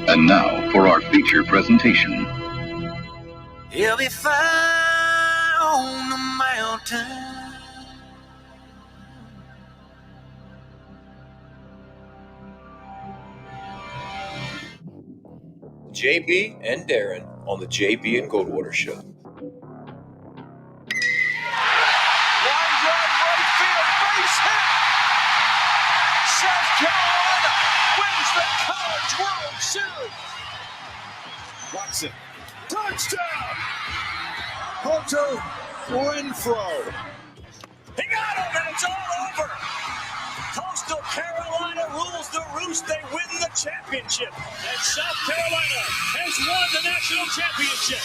And now for our feature presentation. He'll be fine on the mountain. JB and Darren on the JB and Goldwater Show. Line drive right field, base hit. South Carolina wins the College World Series. Watson, touchdown. Hunter Renfrow. He got him, and it's all over. Coastal Carolina rules the roost. They win the championship. And South Carolina has won the national championship.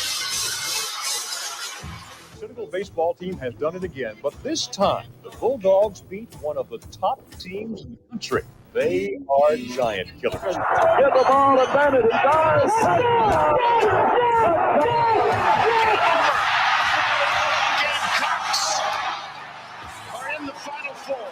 The Senegal baseball team has done it again, but this time the Bulldogs beat one of the top teams in the country. They are giant killers. Get the ball to Bennett. He does. Gamecocks are in the Final Four.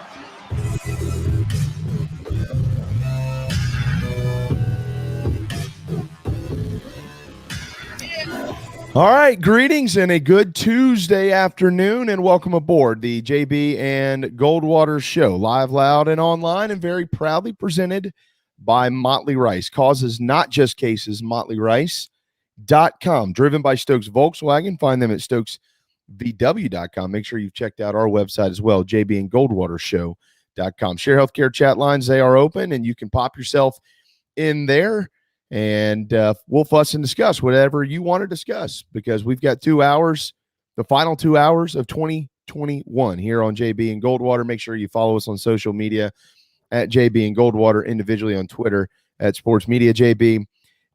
All right, greetings and a good Tuesday afternoon, and welcome aboard the JB and Goldwater Show, live, loud, and online, and very proudly presented by Motley Rice. Causes not just cases, MotleyRice.com. Driven by Stokes Volkswagen. Find them at StokesVW.com. Make sure you've checked out our website as well, JBandGoldwaterShow.com. Share Healthcare chat lines, they are open, and you can pop yourself in there. And we'll fuss and discuss whatever you want to discuss, because we've got 2 hours, the final 2 hours of 2021 here on JB and Goldwater. Make sure you follow us on social media at JB and Goldwater, individually on Twitter at Sports Media JB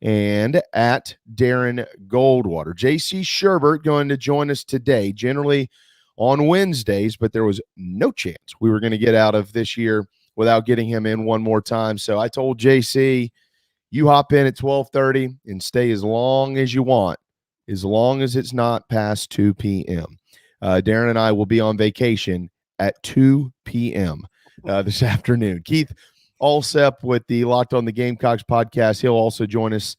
and at Darren Goldwater. JC Shurburtt going to join us today, generally on Wednesdays, but there was no chance we were going to get out of this year without getting him in one more time. So I told JC, you hop in at 12:30 and stay as long as you want, as long as it's not past 2 p.m. Darren and I will be on vacation at 2 p.m. This afternoon. Keith Allsep with the Locked on the Gamecocks podcast. He'll also join us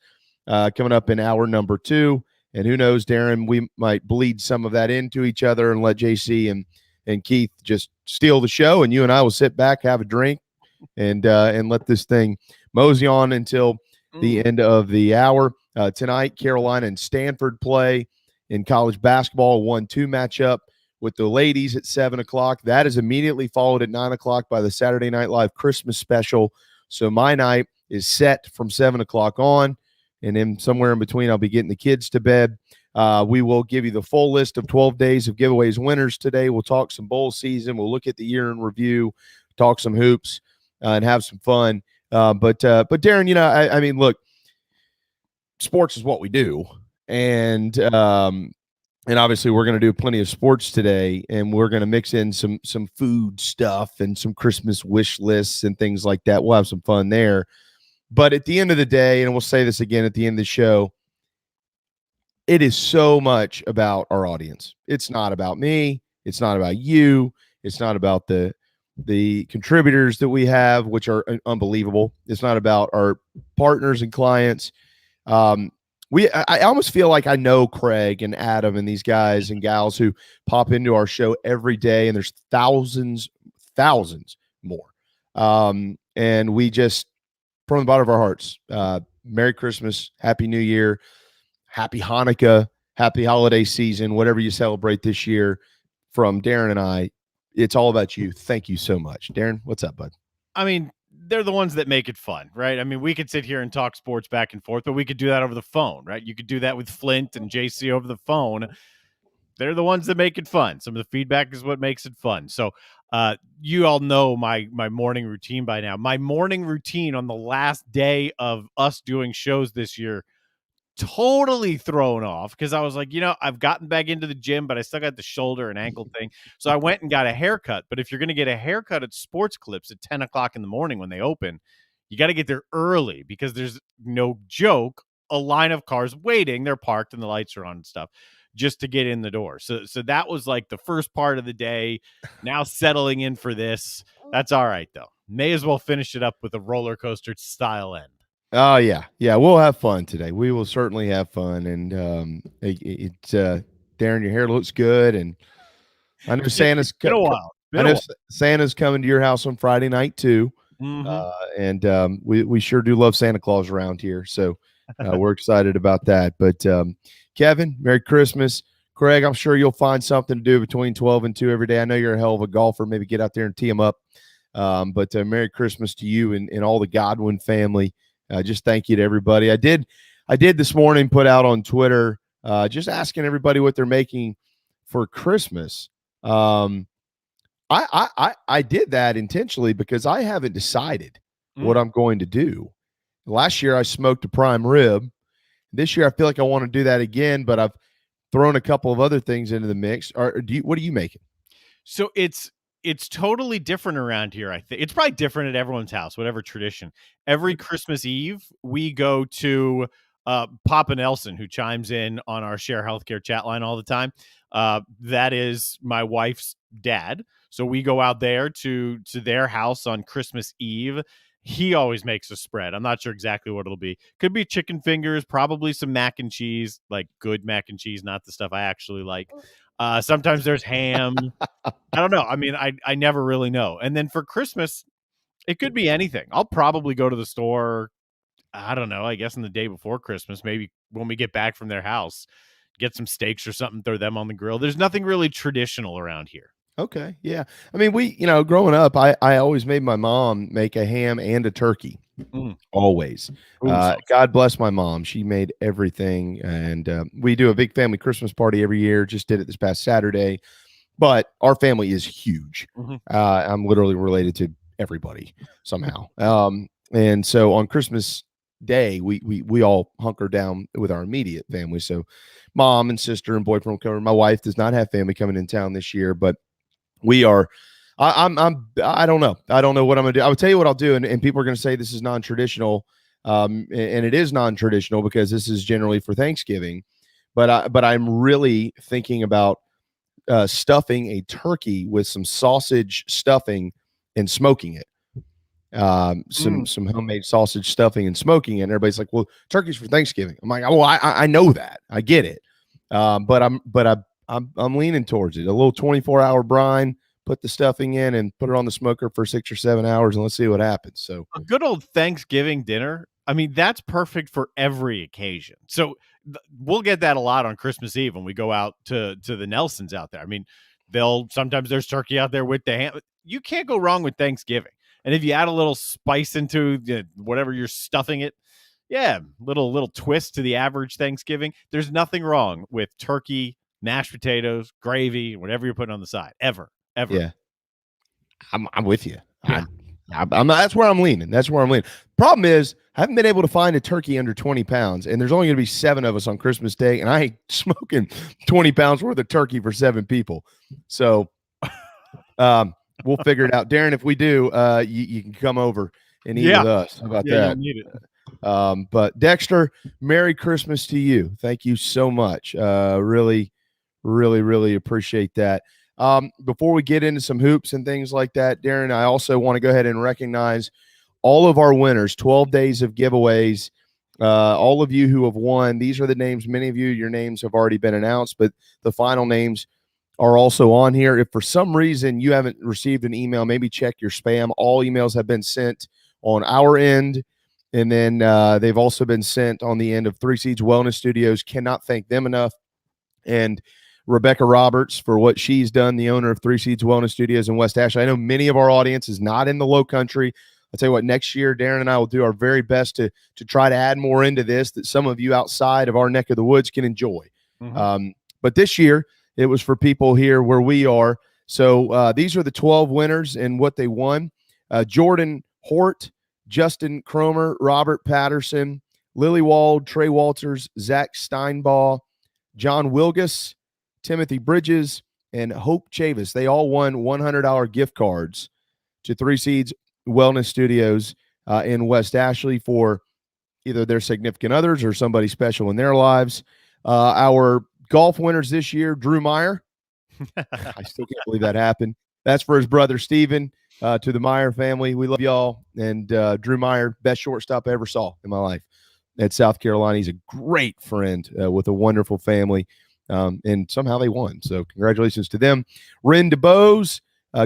coming up in hour number 2. And who knows, Darren, we might bleed some of that into each other and let JC and Keith just steal the show, and you and I will sit back, have a drink, and let this thing mosey on until the end of the hour. Tonight, Carolina and Stanford play in college basketball, 1-2 matchup with the ladies at 7 o'clock. That is immediately followed at 9 o'clock by the Saturday Night Live Christmas special. So my night is set from 7 o'clock on, and then somewhere in between, I'll be getting the kids to bed. We will give you the full list of 12 days of giveaways winners today. We'll talk some bowl season. We'll look at the year in review, talk some hoops, and have some fun. But Darren, I mean, look, sports is what we do. And obviously we're going to do plenty of sports today, and we're going to mix in some food stuff and some Christmas wish lists and things like that. We'll have some fun there. But at the end of the day, and we'll say this again at the end of the show, it is so much about our audience. It's not about me. It's not about you. It's not about the contributors that we have, which are unbelievable. It's not about our partners and clients. I almost feel like I know Craig and Adam and these guys and gals who pop into our show every day, and there's thousands more. And we just, from the bottom of our hearts, Merry Christmas, Happy New Year, Happy Hanukkah, Happy Holiday Season, whatever you celebrate this year. From Darren and I, it's all about you. Thank you so much. Darren, what's up, bud? I mean, they're the ones that make it fun, right? I mean, we could sit here and talk sports back and forth, but we could do that over the phone, right? You could do that with Flint and JC over the phone. They're the ones that make it fun. Some of the feedback is what makes it fun. So you all know my morning routine by now. My morning routine on the last day of us doing shows this year, totally thrown off, because I was like, I've gotten back into the gym, but I still got the shoulder and ankle thing. So I went and got a haircut. But if you're going to get a haircut at Sports Clips at 10 o'clock in the morning when they open, you got to get there early, because there's no joke, a line of cars waiting. They're parked and the lights are on and stuff just to get in the door. So that was like the first part of the day. Now settling in for this. That's all right, though. May as well finish it up with a roller coaster style end. Oh yeah, yeah. We'll have fun today. We will certainly have fun. And Darren, your hair looks good, and I know It's been a while. I Been a know while. Santa's coming to your house on Friday night too. Mhm. And we sure do love Santa Claus around here. So we're excited about that. But Kevin, Merry Christmas. Craig, I'm sure you'll find something to do between 12 and 2 every day. I know you're a hell of a golfer. Maybe get out there and tee them up. But Merry Christmas to you and all the Godwin family. Just thank you to everybody. I did this morning put out on Twitter just asking everybody what they're making for Christmas. I did that intentionally because I haven't decided what I'm going to do. Last year I smoked a prime rib. This year I feel like I want to do that again, but I've thrown a couple of other things into the mix. What are you making? So it's totally different around here. I think it's probably different at everyone's house, whatever tradition. Every Christmas Eve, we go to Papa Nelson, who chimes in on our Share Healthcare chat line all the time. That is my wife's dad. So we go out there to their house on Christmas Eve. He always makes a spread. I'm not sure exactly what it'll be. Could be chicken fingers, probably some mac and cheese, like good mac and cheese, not the stuff I actually like. Sometimes there's ham. I don't know. I mean, I never really know. And then for Christmas, it could be anything. I'll probably go to the store, I don't know, I guess in the day before Christmas, maybe when we get back from their house, get some steaks or something, throw them on the grill. There's nothing really traditional around here. Okay. Yeah. I mean, growing up, I always made my mom make a ham and a turkey. Always. God bless my mom. She made everything. And we do a big family Christmas party every year. Just did it this past Saturday. But our family is huge. I'm literally related to everybody somehow. And so on Christmas Day, we all hunker down with our immediate family. So mom and sister and boyfriend will come. My wife does not have family coming in town this year, but we are. I don't know. I don't know what I'm gonna do. I will tell you what I'll do, and people are gonna say this is non-traditional, and it is non-traditional because this is generally for Thanksgiving. But I'm really thinking about stuffing a turkey with some sausage stuffing and smoking it. Some homemade sausage stuffing and smoking it. And everybody's like, "Well, turkey's for Thanksgiving." I'm like, "Well, I know that. I get it." But I'm leaning towards it. A little 24-hour brine, put the stuffing in and put it on the smoker for 6 or 7 hours, and let's see what happens. So a good old Thanksgiving dinner, I mean, that's perfect for every occasion. So we'll get that a lot on Christmas Eve when we go out to the Nelsons out there. I mean, sometimes there's turkey out there with the ham. You can't go wrong with Thanksgiving. And if you add a little spice into whatever you're stuffing it, yeah, little twist to the average Thanksgiving. There's nothing wrong with turkey, mashed potatoes, gravy, whatever you're putting on the side, ever. Yeah, I'm with you. Yeah. I'm that's where I'm leaning. Problem is, I haven't been able to find a turkey under 20 pounds, and there's only going to be 7 of us on Christmas Day, and I ain't smoking 20 pounds worth of turkey for 7 people. So, we'll figure it out. Darren, if we do, you can come over and eat with us. How about that? Need it. But Dexter, Merry Christmas to you. Thank you so much. Really, really, really appreciate that. Before we get into some hoops and things like that, Darren, I also want to go ahead and recognize all of our winners, 12 days of giveaways. All of you who have won, these are the names. Many of you, your names have already been announced, but the final names are also on here. If for some reason you haven't received an email, maybe check your spam. All emails have been sent on our end, and then they've also been sent on the end of Three Seeds Wellness Studios. Cannot thank them enough. And Rebecca Roberts for what she's done, the owner of Three Seeds Wellness Studios in West Ashley. I know many of our audience is not in the Low Country. I'll tell you what, next year, Darren and I will do our very best to try to add more into this that some of you outside of our neck of the woods can enjoy. But this year, it was for people here where we are. So these are the 12 winners and what they won. Jordan Hort, Justin Cromer, Robert Patterson, Lily Wald, Trey Walters, Zach Steinbaugh, John Wilgus, Timothy Bridges, and Hope Chavis. They all won $100 gift cards to Three Seeds Wellness Studios in West Ashley for either their significant others or somebody special in their lives. Our golf winners this year, Drew Meyer. I still can't believe that happened. That's for his brother, Steven. to the Meyer family. We love y'all. And Drew Meyer, best shortstop I ever saw in my life at South Carolina. He's a great friend with a wonderful family. And somehow they won. So congratulations to them. Ren DeBose,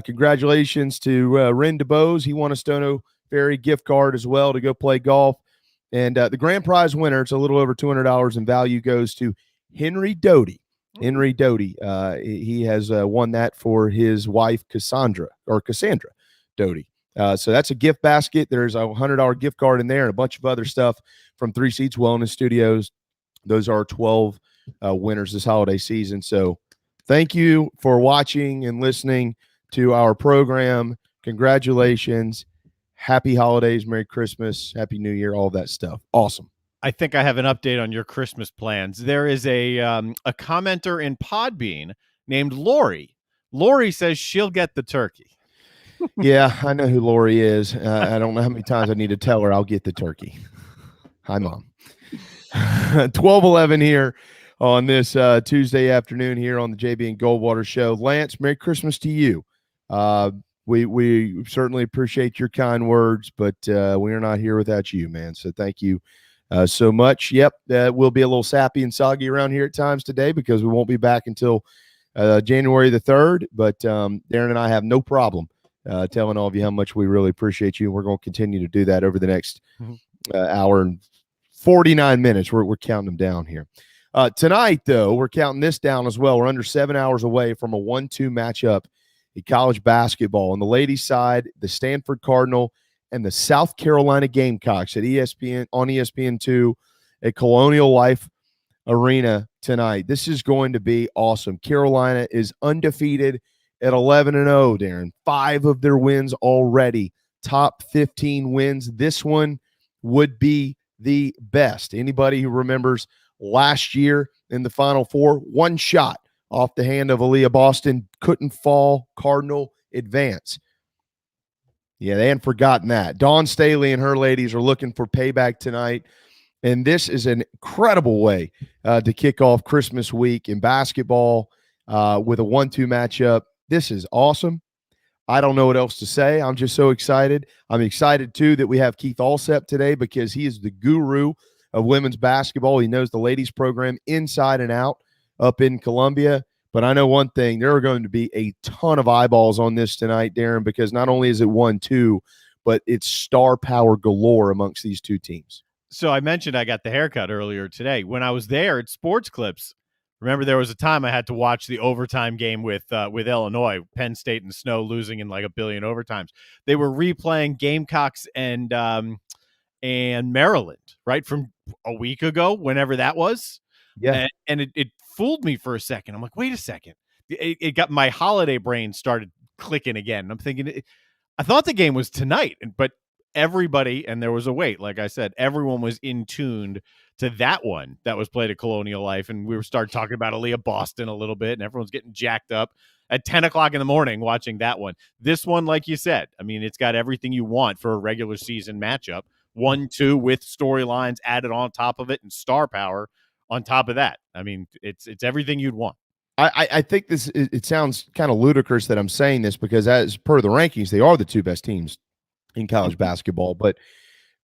congratulations to Ren DeBose. He won a Stono Ferry gift card as well to go play golf. And the grand prize winner, it's a little over $200 in value, goes to Henry Doty. Henry Doty. He has won that for his wife, Cassandra Doty. So that's a gift basket. There's a $100 gift card in there and a bunch of other stuff from 3 Seats Wellness Studios. Those are 12 winners this holiday season. So thank you for watching and listening to our program. Congratulations. Happy holidays, Merry Christmas, Happy New Year, all that stuff. Awesome. I think I have an update on your Christmas plans. There is a commenter in Podbean named Lori. Lori says she'll get the turkey. Yeah, I know who Lori is. I don't know how many times I need to tell her I'll get the turkey. Hi, Mom. 12:11 here on this Tuesday afternoon here on the JB and Goldwater Show. Lance, Merry Christmas to you. We certainly appreciate your kind words, but we are not here without you, man. So thank you so much. Yep, we'll be a little sappy and soggy around here at times today because we won't be back until January the 3rd. But Darren and I have no problem telling all of you how much we really appreciate you. We're going to continue to do that over the next hour and 49 minutes. We're counting them down here. Tonight, though, we're counting this down as well. We're under 7 hours away from a 1-2 matchup in college basketball. On the ladies' side, the Stanford Cardinal and the South Carolina Gamecocks at ESPN2 at Colonial Life Arena tonight. This is going to be awesome. Carolina is undefeated at 11-0, Darren. 5 of their wins already. Top 15 wins. This one would be the best. Anybody who remembers last year in the Final Four, one shot off the hand of Aaliyah Boston, couldn't fall, Cardinal advance. Yeah, they hadn't forgotten that. Dawn Staley and her ladies are looking for payback tonight, and this is an incredible way to kick off Christmas week in basketball with a 1-2 matchup. This is awesome. I don't know what else to say. I'm just so excited. I'm excited, too, that we have Keith Allsep today because he is the guru of women's basketball. He knows the ladies program inside and out up in Columbia. But I know one thing, there are going to be a ton of eyeballs on this tonight, Darren, because not only is it 1-2, but it's star power galore amongst these two teams. So I mentioned I got the haircut earlier today. When I was there at Sports Clips, remember there was a time I had to watch the overtime game with Illinois, Penn State and Snow losing in like a billion overtimes. They were replaying Gamecocks and Maryland, right, from a week ago, whenever that was. Yeah. And it fooled me for a second. I'm like, wait a second. It got my holiday brain started clicking again. I'm thinking, I thought the game was tonight, but everybody, and there was a wait, like I said, everyone was in tuned to that one that was played at Colonial Life. And we started talking about Aaliyah Boston a little bit, and everyone's getting jacked up at 10 o'clock in the morning watching that one. This one, like you said, I mean, it's got everything you want for a regular season matchup. 1-2 with storylines added on top of it and star power on top of that. I mean, it's everything you'd want. I think it sounds kind of ludicrous that I'm saying this because as per the rankings, they are the two best teams in college basketball, but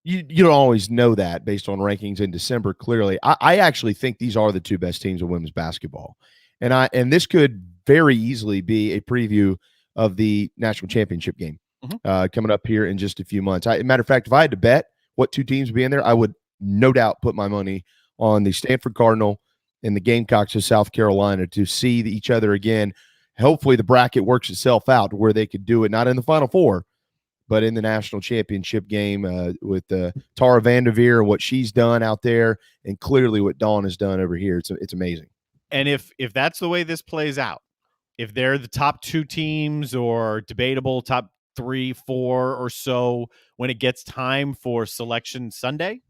you don't always know that based on rankings in December. Clearly, I actually think these are the two best teams of women's basketball, and this could very easily be a preview of the national championship game coming up here in just a few months. Matter of fact, if I had to bet what two teams would be in there, I would no doubt put my money on the Stanford Cardinal and the Gamecocks of South Carolina to see each other again. Hopefully the bracket works itself out to where they could do it, not in the Final Four, but in the national championship game with Tara Vanderveer and what she's done out there, and clearly what Dawn has done over here. It's amazing. And if that's the way this plays out, if they're the top 2 teams or debatable top 3, 4 or so when it gets time for Selection Sunday,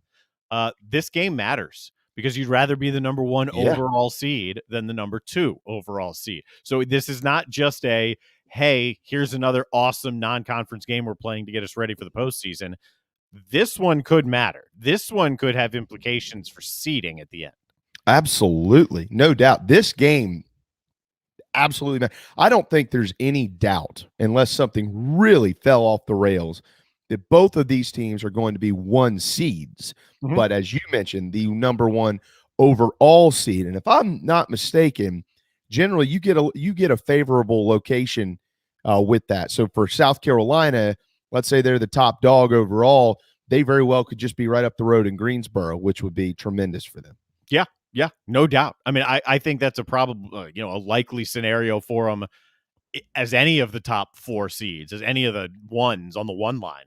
this game matters because you'd rather be the number 1 overall seed than the number 2 overall seed. So this is not just hey, here's another awesome non-conference game we're playing to get us ready for the postseason. This one could matter. This one could have implications for seeding at the end. Absolutely. No doubt. This game absolutely. I don't think there's any doubt, unless something really fell off the rails, that both of these teams are going to be 1 seeds. Mhm. But as you mentioned, the number 1 overall seed, and if I'm not mistaken, generally you get a favorable location with that. So for South Carolina, let's say they're the top dog overall, they very well could just be right up the road in Greensboro, which would be tremendous for them. Yeah, no doubt. I mean, I think that's a probable, a likely scenario for them as any of the top 4 seeds, as any of the ones on the 1 line.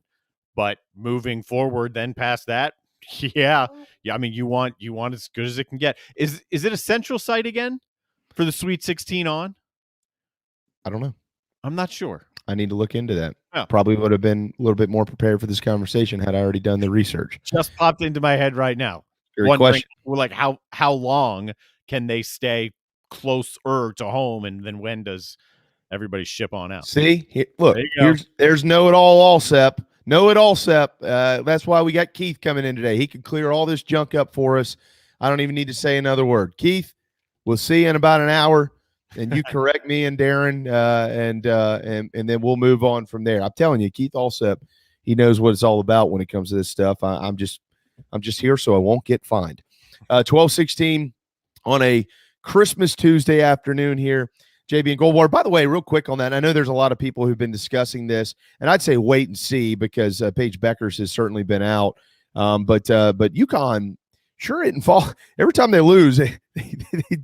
But moving forward, then past that, yeah. I mean, you want as good as it can get. Is it a central site again for the Sweet 16 on? I don't know. I'm not sure. I need to look into that. Oh. Probably would have been a little bit more prepared for this conversation had I already done the research. Just popped into my head right now. Great question. Like how long can they stay closer to home, and then when does everybody ship on out? See, look, There you there's know-it-all Allsep. Know-it-all Sep. That's why we got Keith coming in today. He can clear all this junk up for us. I don't even need to say another word. Keith, we'll see you in about an hour, and you correct me and Darren, and then we'll move on from there. I'm telling you, Keith Allsep, he knows what it's all about when it comes to this stuff. I'm just here so I won't get fined. 12:16 on a Christmas Tuesday afternoon here. JB and Goldwater. By the way, real quick on that, I know there's a lot of people who've been discussing this, and I'd say wait and see because Paige Beckers has certainly been out. But UConn sure didn't fall. Every time they lose, they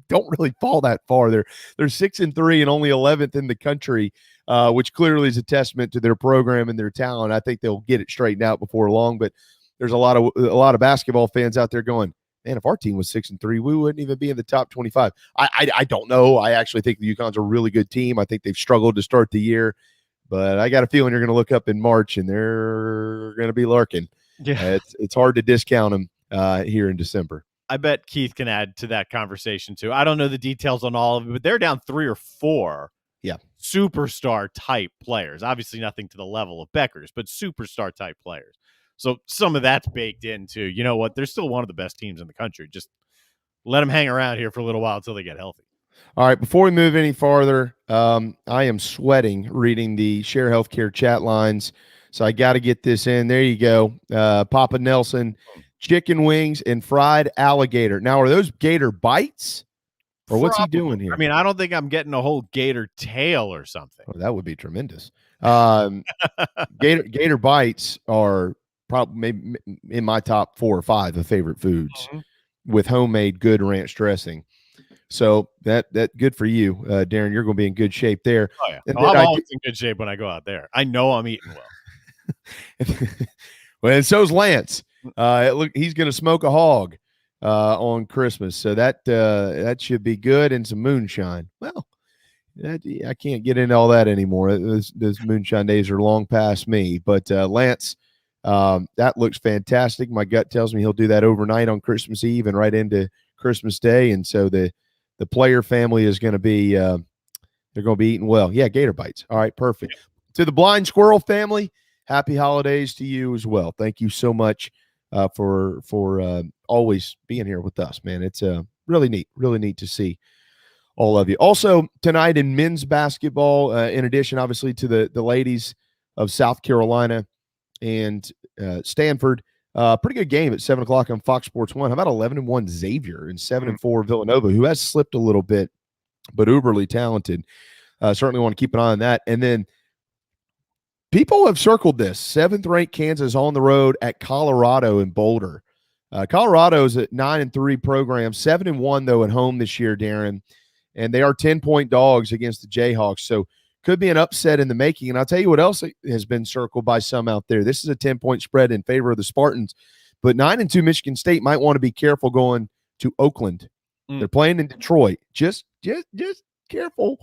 don't really fall that far. They're 6-3 and only 11th in the country, which clearly is a testament to their program and their talent. I think they'll get it straightened out before long. But there's a lot of basketball fans out there going, man, if our team was 6-3, we wouldn't even be in the top 25. I don't know. I actually think the UConn's a really good team. I think they've struggled to start the year, but I got a feeling you're going to look up in March and they're going to be lurking. Yeah, it's hard to discount them here in December. I bet Keith can add to that conversation too. I don't know the details on all of it, but they're down 3 or 4. Yeah, superstar type players. Obviously, nothing to the level of Beckers, but superstar type players. So some of that's baked into, you know what, they're still one of the best teams in the country. Just let them hang around here for a little while until they get healthy. All right, before we move any farther, I am sweating reading the Share Healthcare chat lines, so I got to get this in. There you go. Papa Nelson, chicken wings and fried alligator. Now, are those gator bites? Or what's he doing here? I mean, I don't think I'm getting a whole gator tail or something. Oh, that would be tremendous. Gator bites are probably maybe in my top 4 or 5 of favorite foods with homemade good ranch dressing. So that good for you, Darren. You're going to be in good shape there. Oh, yeah. I'm always in good shape when I go out there. I know I'm eating well. Well, and so's Lance. Look, he's going to smoke a hog on Christmas, so that should be good, and some moonshine. Well, I can't get into all that anymore. Those moonshine days are long past me. But Lance. That looks fantastic. My gut tells me he'll do that overnight on Christmas Eve and right into Christmas Day. And so the player family is going to be they're going to be eating well. Yeah, gator bites. All right, perfect. To the blind squirrel family, happy holidays to you as well. Thank you so much for always being here with us, man. It's really neat to see all of you. Also tonight in men's basketball, in addition obviously to the ladies of South Carolina and Stanford, pretty good game at 7:00 on Fox Sports 1. How about 11-1 Xavier and 7-4 Villanova, who has slipped a little bit, but uberly talented. Certainly want to keep an eye on that. And then people have circled this 7th-ranked Kansas on the road at Colorado in Boulder. Colorado's at 9-3 program, 7-1 though at home this year, Darren, and they are 10-point dogs against the Jayhawks. So could be an upset in the making. And I'll tell you what else has been circled by some out there. This is a 10-point spread in favor of the Spartans, but 9-2 Michigan State might want to be careful going to Oakland. They're playing in Detroit. Just careful.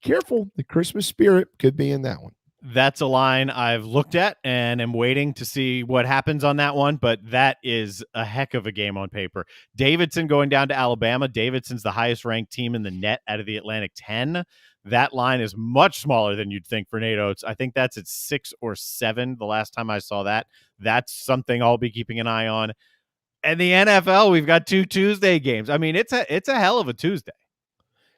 The Christmas spirit could be in that one. That's a line I've looked at and am waiting to see what happens on that one, but that is a heck of a game on paper. Davidson going down to Alabama. Davidson's the highest ranked team in the net out of the Atlantic 10. That line is much smaller than you'd think for Nate Oates. I think that's at 6 or 7 the last time I saw that. That's something I'll be keeping an eye on. And the NFL, we've got 2 Tuesday games. I mean, it's a hell of a Tuesday.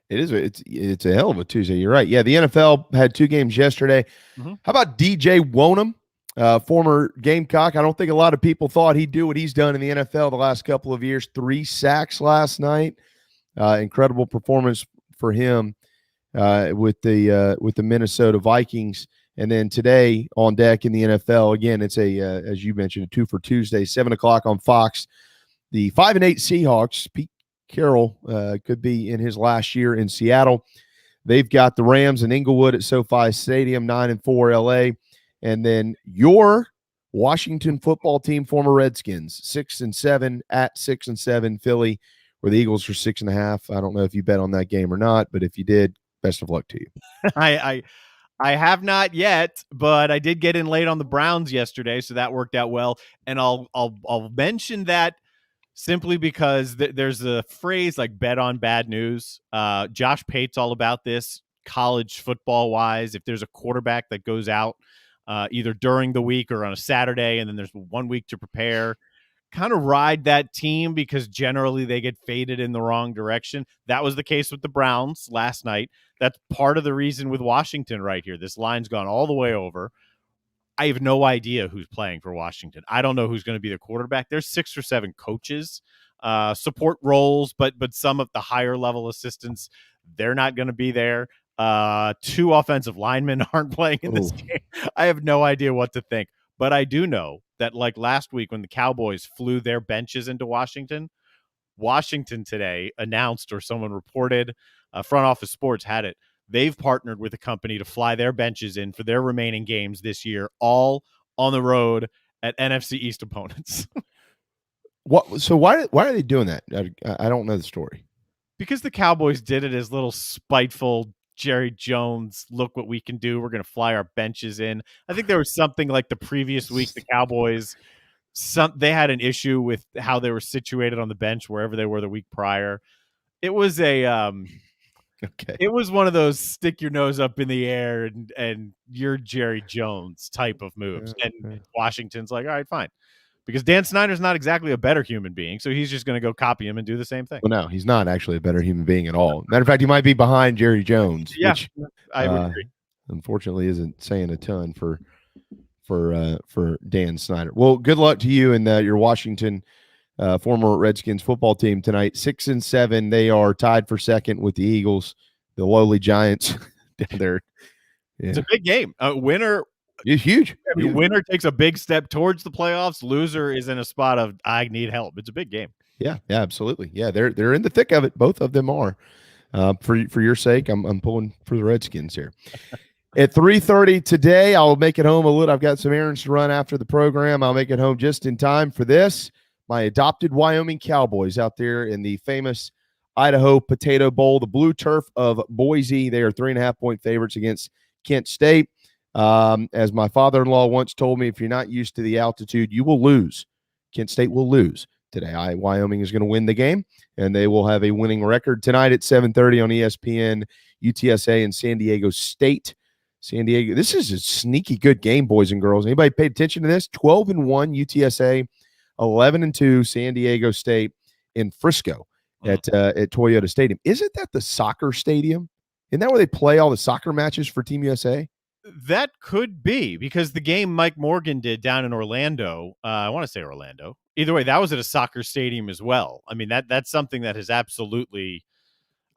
It is. It's a hell of a Tuesday. You're right. Yeah, the NFL had 2 games yesterday. Mm-hmm. How about DJ Wonham, former Gamecock? I don't think a lot of people thought he'd do what he's done in the NFL the last couple of years. 3 sacks last night. Incredible performance for him with the Minnesota Vikings. And then today on deck in the NFL, again, it's as you mentioned, a 2 for Tuesday, 7:00 on Fox. The 5-8 Seahawks, Pete Carroll could be in his last year in Seattle. They've got the Rams in Inglewood at SoFi Stadium, 9-4 LA. And then your Washington football team, former Redskins, 6-7 at 6-7 Philly, where the Eagles are 6.5. I don't know if you bet on that game or not, but if you did, best of luck to you. I have not yet, but I did get in late on the Browns yesterday, so that worked out well. And I'll mention that simply because there's a phrase like bet on bad news. Josh Pate's all about this college football wise. If there's a quarterback that goes out either during the week or on a Saturday, and then there's 1 week to prepare, kind of ride that team because generally they get faded in the wrong direction. That was the case with the Browns last night. That's part of the reason with Washington right here. This line's gone all the way over. I have no idea who's playing for Washington. I don't know who's going to be the quarterback. There's 6 or 7 coaches, support roles, but some of the higher level assistants, they're not going to be there. 2 offensive linemen aren't playing in this game. I have no idea what to think, but I do know that like last week when the Cowboys flew their benches into Washington today announced, or someone reported, Front Office Sports had it, they've partnered with a company to fly their benches in for their remaining games this year, all on the road at NFC East opponents. So why are they doing that? I don't know the story. Because the Cowboys did it as little spiteful Jerry Jones, look what we can do. We're going to fly our benches in. I think there was something like the previous week, the Cowboys, they had an issue with how they were situated on the bench wherever they were the week prior. It was It was one of those stick your nose up in the air and you're Jerry Jones type of moves. And Washington's like, all right, fine. Because Dan Snyder's not exactly a better human being, so he's just going to go copy him and do the same thing. Well, no, he's not actually a better human being at all. Matter of fact, he might be behind Jerry Jones. Yeah, which, I would agree. Unfortunately, isn't saying a ton for Dan Snyder. Well, good luck to you and your Washington former Redskins football team tonight. 6-7, they are tied for second with the Eagles, the lowly Giants down there. Yeah. It's a big game. Winner. It's huge. I mean, winner takes a big step towards the playoffs. Loser is in a spot of I need help. It's a big game. Yeah, absolutely. Yeah, they're in the thick of it. Both of them are. For your sake, I'm pulling for the Redskins here. At 3:30 today, I'll make it home a little. I've got some errands to run after the program. I'll make it home just in time for this. My adopted Wyoming Cowboys out there in the famous Idaho Potato Bowl, the blue turf of Boise. They are 3.5-point favorites against Kent State. As my father-in-law once told me, if you're not used to the altitude, you will lose. Kent State will lose today. Wyoming is going to win the game, and they will have a winning record tonight at 7:30 on ESPN, UTSA and San Diego State. San Diego, this is a sneaky good game, boys and girls. Anybody paid attention to this? 12-1 UTSA, 11-2 San Diego State in Frisco at Toyota Stadium. Isn't that the soccer stadium? Isn't that where they play all the soccer matches for Team USA? That could be, because the game Mike Morgan did down in Orlando, I want to say Orlando. Either way, that was at a soccer stadium as well. I mean, that's something that has absolutely,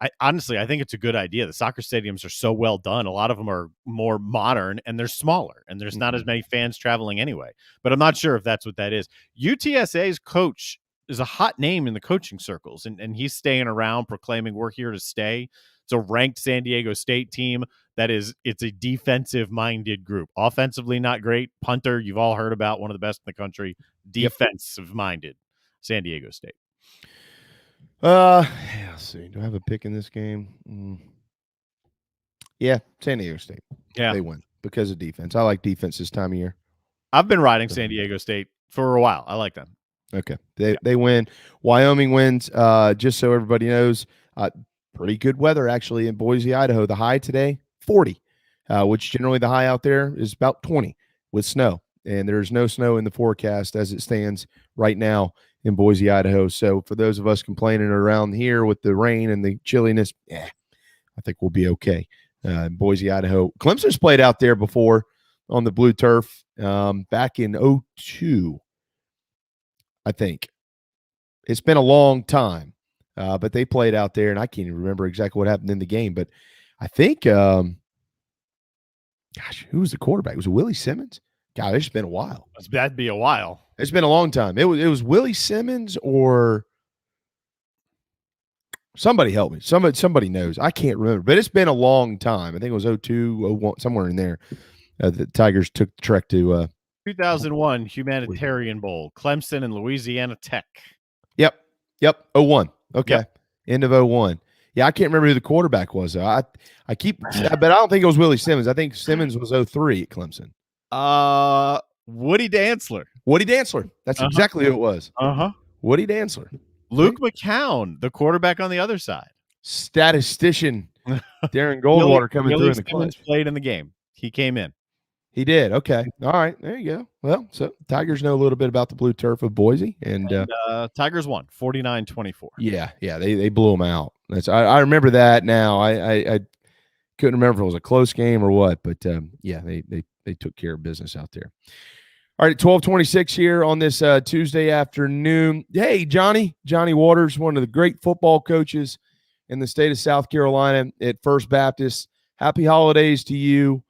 I think it's a good idea. The soccer stadiums are so well done. A lot of them are more modern and they're smaller and there's not as many fans traveling anyway. But I'm not sure if that's what that is. UTSA's coach is a hot name in the coaching circles, and he's staying around proclaiming we're here to stay. It's a ranked San Diego State team it's a defensive-minded group. Offensively, not great. Punter, you've all heard about, one of the best in the country. Defensive-minded San Diego State. Let's see. Do I have a pick in this game? Yeah, San Diego State. Yeah. They win because of defense. I like defense this time of year. I've been riding San Diego State for a while. I like them. Okay. They win. Wyoming wins. Just so everybody knows, pretty good weather actually in Boise, Idaho. The high today, 40, which generally the high out there is about 20 with snow. And there's no snow in the forecast as it stands right now in Boise, Idaho. So for those of us complaining around here with the rain and the chilliness, think we'll be okay. Boise, Idaho. Clemson's played out there before on the blue turf back in 2002, I think. It's been a long time, but they played out there, and I can't even remember exactly what happened in the game. But I think, who was the quarterback? Was it Willie Simmons? God, it's been a while. That'd be a while. It's been a long time. It was Willie Simmons or somebody help me. Somebody knows. I can't remember, but it's been a long time. I think it was 02, 01, somewhere in there. The Tigers took the trek to 2001 Humanitarian Bowl, Clemson and Louisiana Tech. Yep. 01. Okay. Yep. End of 01. Yeah, I can't remember who the quarterback was, though. I keep, but I don't think it was Willie Simmons. I think Simmons was 03 at Clemson. Woody Dantzler. That's exactly who it was. Woody Dantzler. Luke McCown, the quarterback on the other side. Statistician Darren Goldwater coming through in the clutch. Played in the game. He came in. He did. Okay. All right. There you go. Well, so Tigers know a little bit about the blue turf of Boise, and Tigers won 49-24. Yeah. They blew them out. I remember that now. I couldn't remember if it was a close game or what, but they took care of business out there. All right, 12:26 here on this Tuesday afternoon. Hey, Johnny Waters, one of the great football coaches in the state of South Carolina at First Baptist. Happy holidays to you.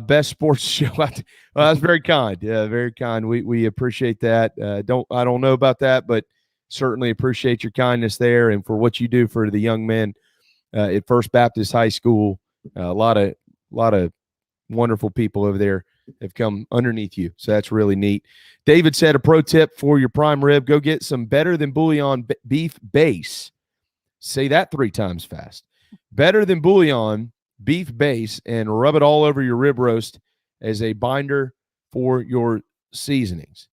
Best sports show out there. Well, that's very kind. Very kind. We appreciate that. I don't know about that, but certainly appreciate your kindness there and for what you do for the young men at First Baptist High School. A lot of wonderful people over there have come underneath you, so that's really neat. David said a pro tip for your prime rib: go get some Better Than Bouillon beef base. Say that 3 times fast. Better Than Bouillon beef base, and rub it all over your rib roast as a binder for your seasonings.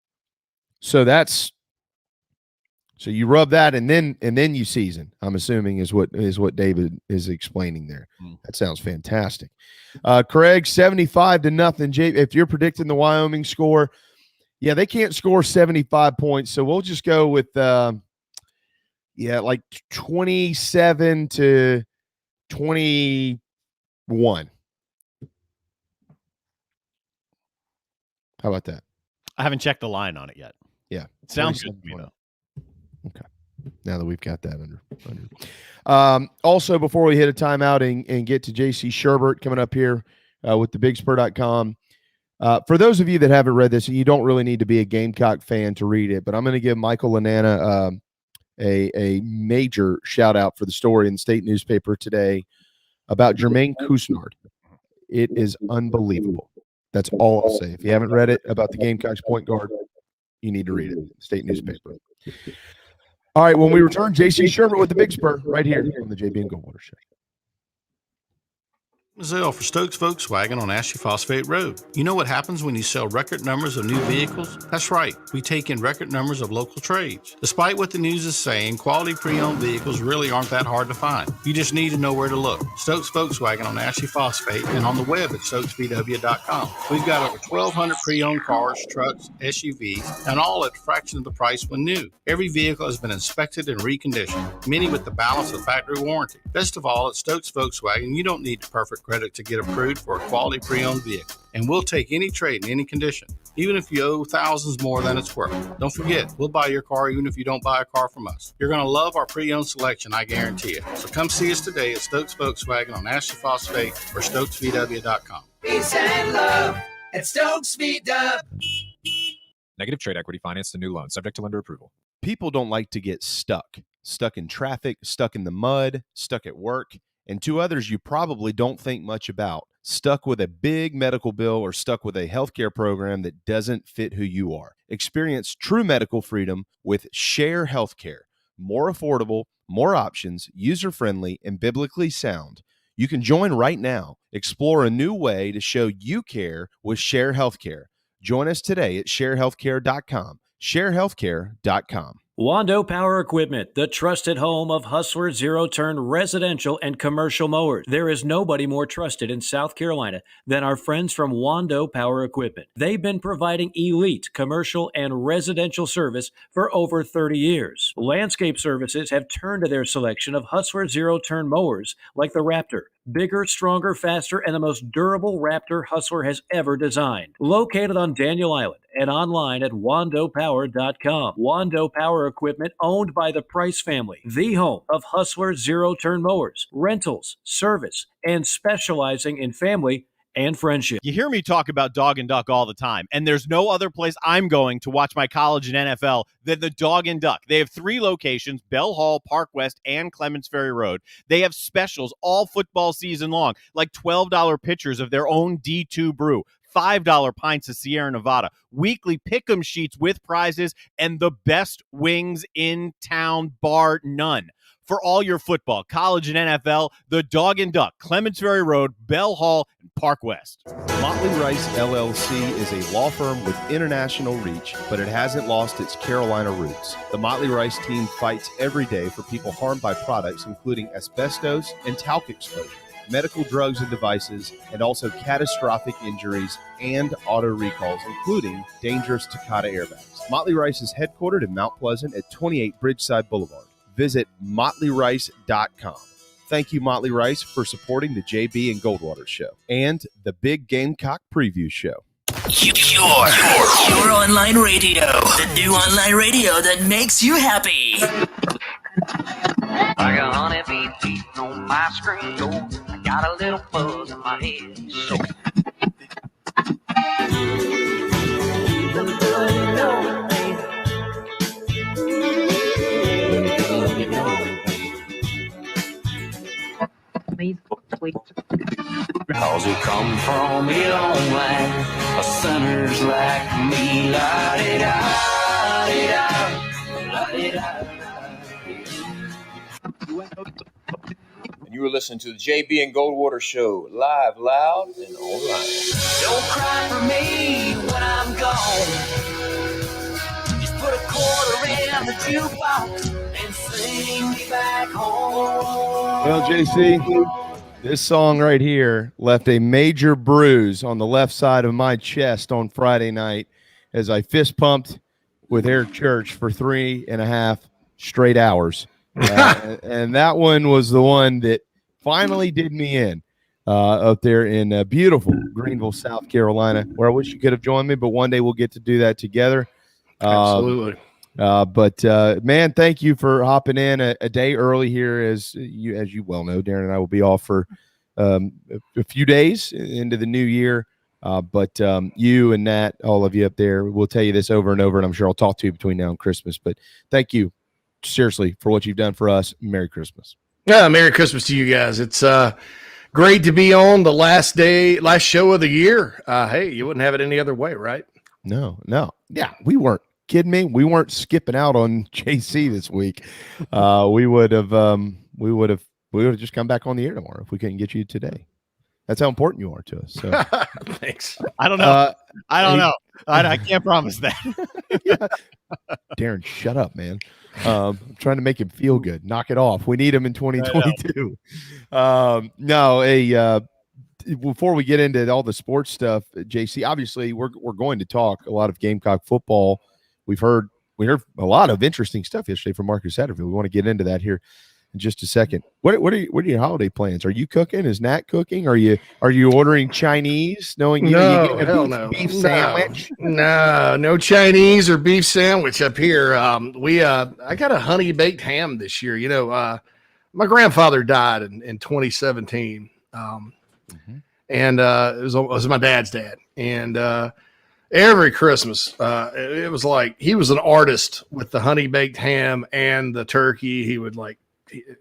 So you rub that and then you season, I'm assuming is what David is explaining there. That sounds fantastic. Craig, 75-0. Jay, if you're predicting the Wyoming score, yeah, they can't score 75 points. So we'll just go with like 27-21. How about that? I haven't checked the line on it yet. Yeah. It sounds good to me, though. Okay. Now that we've got that under. Also, before we hit a timeout and get to JC Shurburtt coming up here with the BigSpur.com. For those of you that haven't read this, and you don't really need to be a Gamecock fan to read it, but I'm going to give Michael Lanana a major shout out for the story in the state newspaper today about Jermaine Couisnard. It is unbelievable. That's all I'll say. If you haven't read it about the Gamecocks point guard, you need to read it. State newspaper. All right, when we return, JC Shurburtt with the Big Spur right here on the JB and Goldwater Show. Zell for Stokes Volkswagen on Ashley Phosphate Road. You know what happens when you sell record numbers of new vehicles? That's right, we take in record numbers of local trades. Despite what the news is saying, quality pre-owned vehicles really aren't that hard to find. You just need to know where to look. Stokes Volkswagen on Ashley Phosphate and on the web at stokesvw.com. We've got over 1,200 pre-owned cars, trucks, SUVs, and all at a fraction of the price when new. Every vehicle has been inspected and reconditioned, many with the balance of factory warranty. Best of all, at Stokes Volkswagen, you don't need perfect credit to get approved for a quality pre-owned vehicle. And we'll take any trade in any condition, even if you owe thousands more than it's worth. Don't forget, we'll buy your car even if you don't buy a car from us. You're going to love our pre-owned selection, I guarantee it. So come see us today at Stokes Volkswagen on Ashley Phosphate or stokesvw.com. Peace and love at Stokes VW. Negative trade equity financed a new loan, subject to lender approval. People don't like to get stuck in traffic, stuck in the mud, stuck at work. And 2 others you probably don't think much about: stuck with a big medical bill or stuck with a healthcare program that doesn't fit who you are. Experience true medical freedom with Share Healthcare. More affordable, more options, user-friendly, and biblically sound. You can join right now. Explore a new way to show you care with Share Healthcare. Join us today at sharehealthcare.com. sharehealthcare.com. Wando Power Equipment, the trusted home of Hustler zero-turn residential and commercial mowers. There is nobody more trusted in South Carolina than our friends from Wando Power Equipment. They've been providing elite commercial and residential service for over 30 years. Landscape Services have turned to their selection of Hustler zero-turn mowers like the Raptor, Bigger, stronger, faster, and the most durable Raptor Hustler has ever designed. Located on Daniel Island and online at wandopower.com. Wando Power Equipment, owned by the Price family, the home of Hustler zero-turn mowers, rentals, service, and specializing in family and friendship. You hear me talk about Dog and Duck all the time, and there's no other place I'm going to watch my college and NFL than the Dog and Duck. They have 3 locations, Bell Hall, Park West, and Clements Ferry Road. They have specials all football season long, like $12 pitchers of their own D2 brew, $5 pints of Sierra Nevada, weekly pick'em sheets with prizes, and the best wings in town, bar none. For all your football, college, and NFL, the Dog and Duck, Clements Ferry Road, Bell Hall, and Park West. Motley Rice LLC is a law firm with international reach, but it hasn't lost its Carolina roots. The Motley Rice team fights every day for people harmed by products including asbestos and talc exposure, medical drugs and devices, and also catastrophic injuries and auto recalls, including dangerous Takata airbags. Motley Rice is headquartered in Mount Pleasant at 28 Bridgeside Boulevard. Visit motleyrice.com. Thank you, Motley Rice, for supporting the JB and Goldwater Show and the Big Gamecock Preview Show. Your online radio. The new online radio that makes you happy. I got honeybee feet on my screen. Oh, I got a little buzz in my head. So. Cause we come from a long line of sinners like me. And you were listening to the JB and Goldwater Show, live, loud, and online. Don't cry for me when I'm gone. Just put a quarter in the jukebox and sing me back home. Well, JC, this song right here left a major bruise on the left side of my chest on Friday night as I fist pumped with Eric Church for 3.5 straight hours. And that one was the one that finally did me in up there in beautiful Greenville, South Carolina, where I wish you could have joined me, but one day we'll get to do that together. Absolutely. But man, thank you for hopping in a day early here. As you well know, Darren and I will be off for a few days into the new year. But you and Nat, all of you up there, will tell you this over and over, and I'm sure I'll talk to you between now and Christmas. But thank you seriously for what you've done for us. Merry Christmas. Yeah, Merry Christmas to you guys. It's great to be on the last show of the year. Hey, you wouldn't have it any other way, right? No. Yeah, we weren't kidding me. We weren't skipping out on JC this week. We would have just come back on the air tomorrow if we couldn't get you today. That's how important you are to us. So thanks. I don't know. I can't promise that. Darren, shut up, man. I'm trying to make him feel good. Knock it off. We need him in 2022. Before we get into all the sports stuff, JC, obviously we're going to talk a lot of Gamecock football. We heard a lot of interesting stuff yesterday from Marcus Satterfield. We want to get into that here in just a second. What are your holiday plans? Are you cooking? Is Nat cooking? Are you ordering Chinese? Knowing you get a beef sandwich? No Chinese or beef sandwich up here. I got a honey baked ham this year. You know, my grandfather died in 2017, and it was my dad's dad, and every Christmas, it was like he was an artist with the honey baked ham and the turkey. He would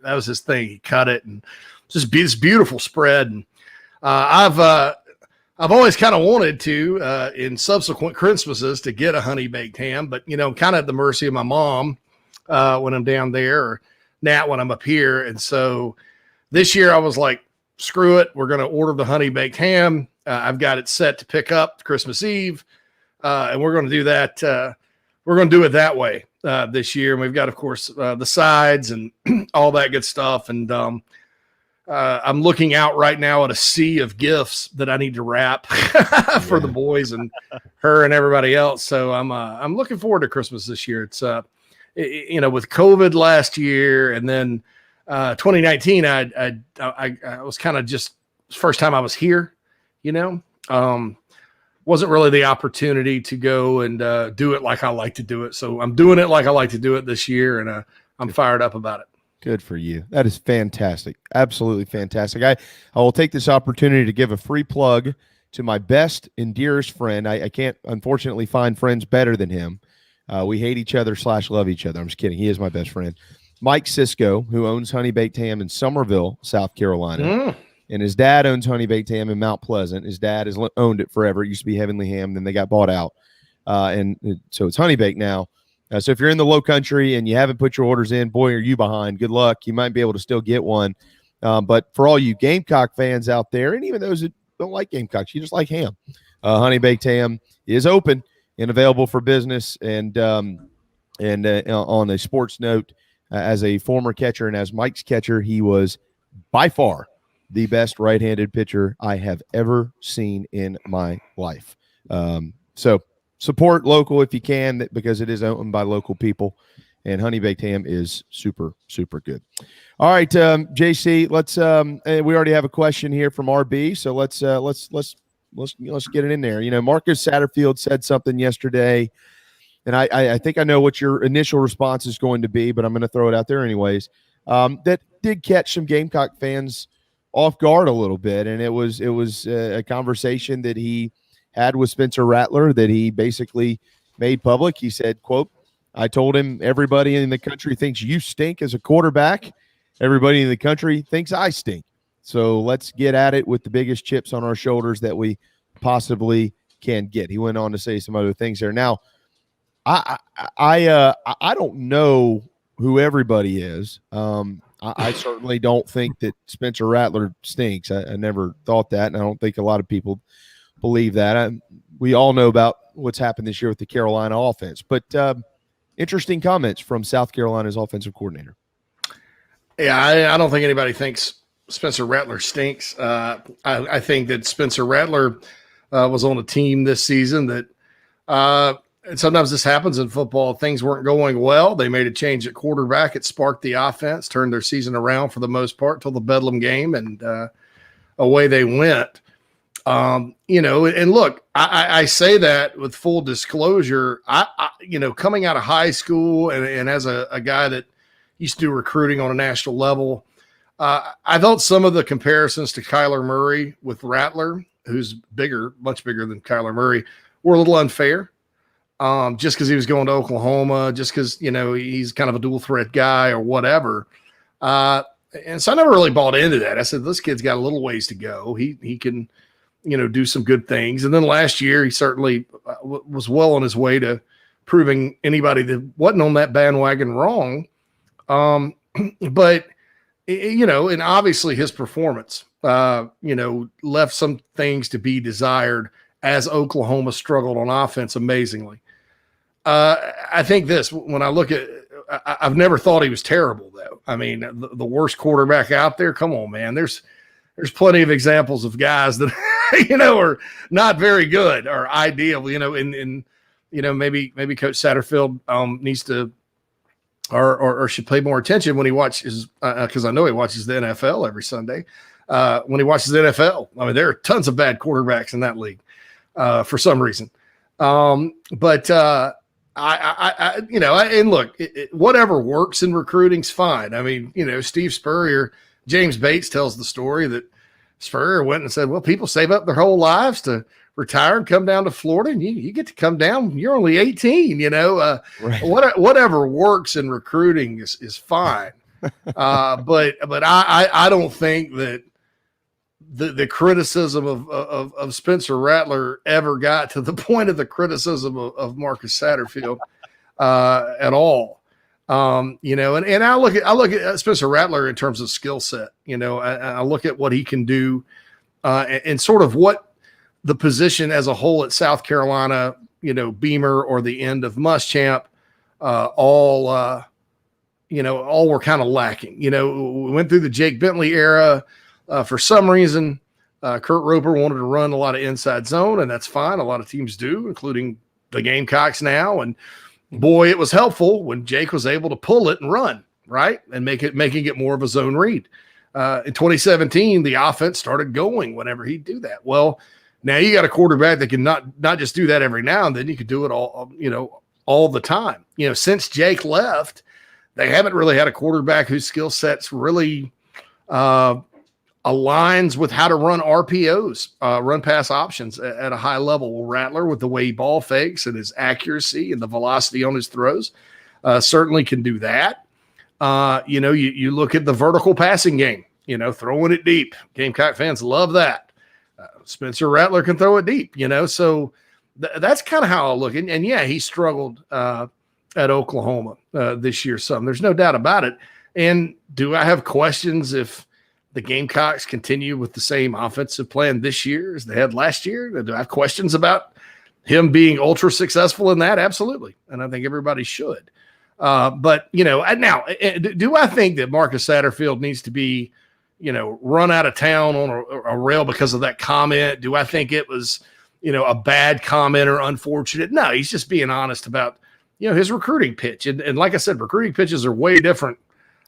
that was his thing. He cut it and just be this beautiful spread. And I've always kind of wanted to, in subsequent Christmases, to get a honey baked ham, but kind of at the mercy of my mom when I'm down there, or Nat when I'm up here. And so this year I was like, screw it. We're going to order the honey baked ham. I've got it set to pick up Christmas Eve. And we're going to do that. We're going to do it that way this year. And we've got, of course, the sides and all that good stuff. And I'm looking out right now at a sea of gifts that I need to wrap for the boys and her and everybody else. So I'm looking forward to Christmas this year. It's with COVID last year, and then 2019, I was kind of just first time I was here, wasn't really the opportunity to go and do it like I like to do it. So I'm doing it like I like to do it this year, and I'm fired up about it. Good for you. That is fantastic. Absolutely fantastic. I will take this opportunity to give a free plug to my best and dearest friend. I can't, unfortunately, find friends better than him. We hate each other / love each other. I'm just kidding. He is my best friend. Mike Cisco, who owns Honey Baked Ham in Somerville, South Carolina. And his dad owns Honey Baked Ham in Mount Pleasant. His dad has owned it forever. It used to be Heavenly Ham. Then they got bought out. So it's Honey Baked now. So if you're in the low country and you haven't put your orders in, boy, are you behind. Good luck. You might be able to still get one. But for all you Gamecock fans out there, and even those that don't like Gamecocks, you just like ham, Honey Baked Ham is open and available for business. And on a sports note, as a former catcher and as Mike's catcher, he was by far the best right-handed pitcher I have ever seen in my life. So support local if you can, because it is owned by local people, and Honey Baked Ham is super, super good. All right, JC, let's we already have a question here from RB, so let's get it in there. Marcus Satterfield said something yesterday, and I think I know what your initial response is going to be, but I'm going to throw it out there anyways. That did catch some Gamecock fans off guard a little bit, and it was a conversation that he had with Spencer Rattler that he basically made public. He said, quote, "I told him everybody in the country thinks you stink as a quarterback. Everybody in the country thinks I stink. So let's get at it with the biggest chips on our shoulders that we possibly can get." He went on to say some other things there. Now, I don't know who everybody is. I certainly don't think that Spencer Rattler stinks. I never thought that, and I don't think a lot of people believe that. We all know about what's happened this year with the Carolina offense, but interesting comments from South Carolina's offensive coordinator. Yeah, I don't think anybody thinks Spencer Rattler stinks. I think that Spencer Rattler was on a team this season that and sometimes this happens in football. Things weren't going well. They made a change at quarterback. It sparked the offense, turned their season around for the most part till the Bedlam game, and away they went. And look, I say that with full disclosure. I coming out of high school and as a guy that used to do recruiting on a national level, I felt some of the comparisons to Kyler Murray with Rattler, who's much bigger than Kyler Murray, were a little unfair. Just because he was going to Oklahoma, just because, he's kind of a dual threat guy or whatever. And so I never really bought into that. I said, this kid's got a little ways to go. He can, do some good things. And then last year, he certainly was well on his way to proving anybody that wasn't on that bandwagon wrong. But, and obviously his performance, left some things to be desired as Oklahoma struggled on offense amazingly. I think when I look at, I've never thought he was terrible though. I mean, the worst quarterback out there. Come on, man. There's plenty of examples of guys that, are not very good or ideal, and maybe Coach Satterfield needs to, or should pay more attention when he watches, because I know he watches the NFL every Sunday. When he watches the NFL, I mean, there are tons of bad quarterbacks in that league for some reason. But and look, whatever works in recruiting's fine. I mean, Steve Spurrier, James Bates tells the story that Spurrier went and said, well, people save up their whole lives to retire and come down to Florida, and you get to come down. You're only 18, right. Whatever works in recruiting is fine. But I don't think that the criticism of Spencer Rattler ever got to the point of the criticism of Marcus Satterfield at all. And I look at Spencer Rattler in terms of skill set. I look at what he can do and sort of what the position as a whole at South Carolina, Beamer or the end of Muschamp, all were kind of lacking. We went through the Jake Bentley era. For some reason, Kurt Roper wanted to run a lot of inside zone, and that's fine. A lot of teams do, including the Gamecocks now. And boy, it was helpful when Jake was able to pull it and run. right? And making it more of a zone read. In 2017, the offense started going whenever he'd do that. Well, now you got a quarterback that can not just do that every now and then. You could do it all the time. Since Jake left, they haven't really had a quarterback whose skill sets really aligns with how to run RPOs, run pass options at a high level. Well, Rattler, with the way he ball fakes and his accuracy and the velocity on his throws, certainly can do that. You look at the vertical passing game, throwing it deep. Gamecock fans love that. Spencer Rattler can throw it deep, so that's kind of how I look. And yeah, he struggled at Oklahoma this year some. There's no doubt about it. And do I have questions if the Gamecocks continue with the same offensive plan this year as they had last year? Do I have questions about him being ultra successful in that? Absolutely. And I think everybody should. But now, do I think that Marcus Satterfield needs to be, run out of town on a rail because of that comment? Do I think it was, a bad comment or unfortunate? No, he's just being honest about, his recruiting pitch. And like I said, recruiting pitches are way different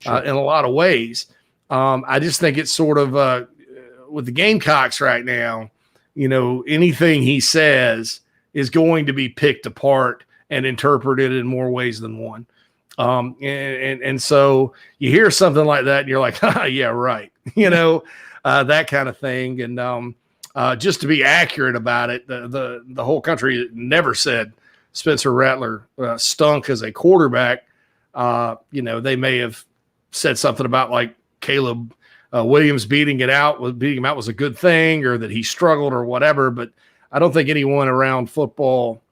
in a lot of ways. I just think it's sort of with the Gamecocks right now, anything he says is going to be picked apart and interpreted in more ways than one. And so you hear something like that and you're like, yeah, right. That kind of thing. And just to be accurate about it, the whole country never said Spencer Rattler stunk as a quarterback. They may have said something about like Caleb Williams beating him out was a good thing, or that he struggled or whatever. But I don't think anyone around football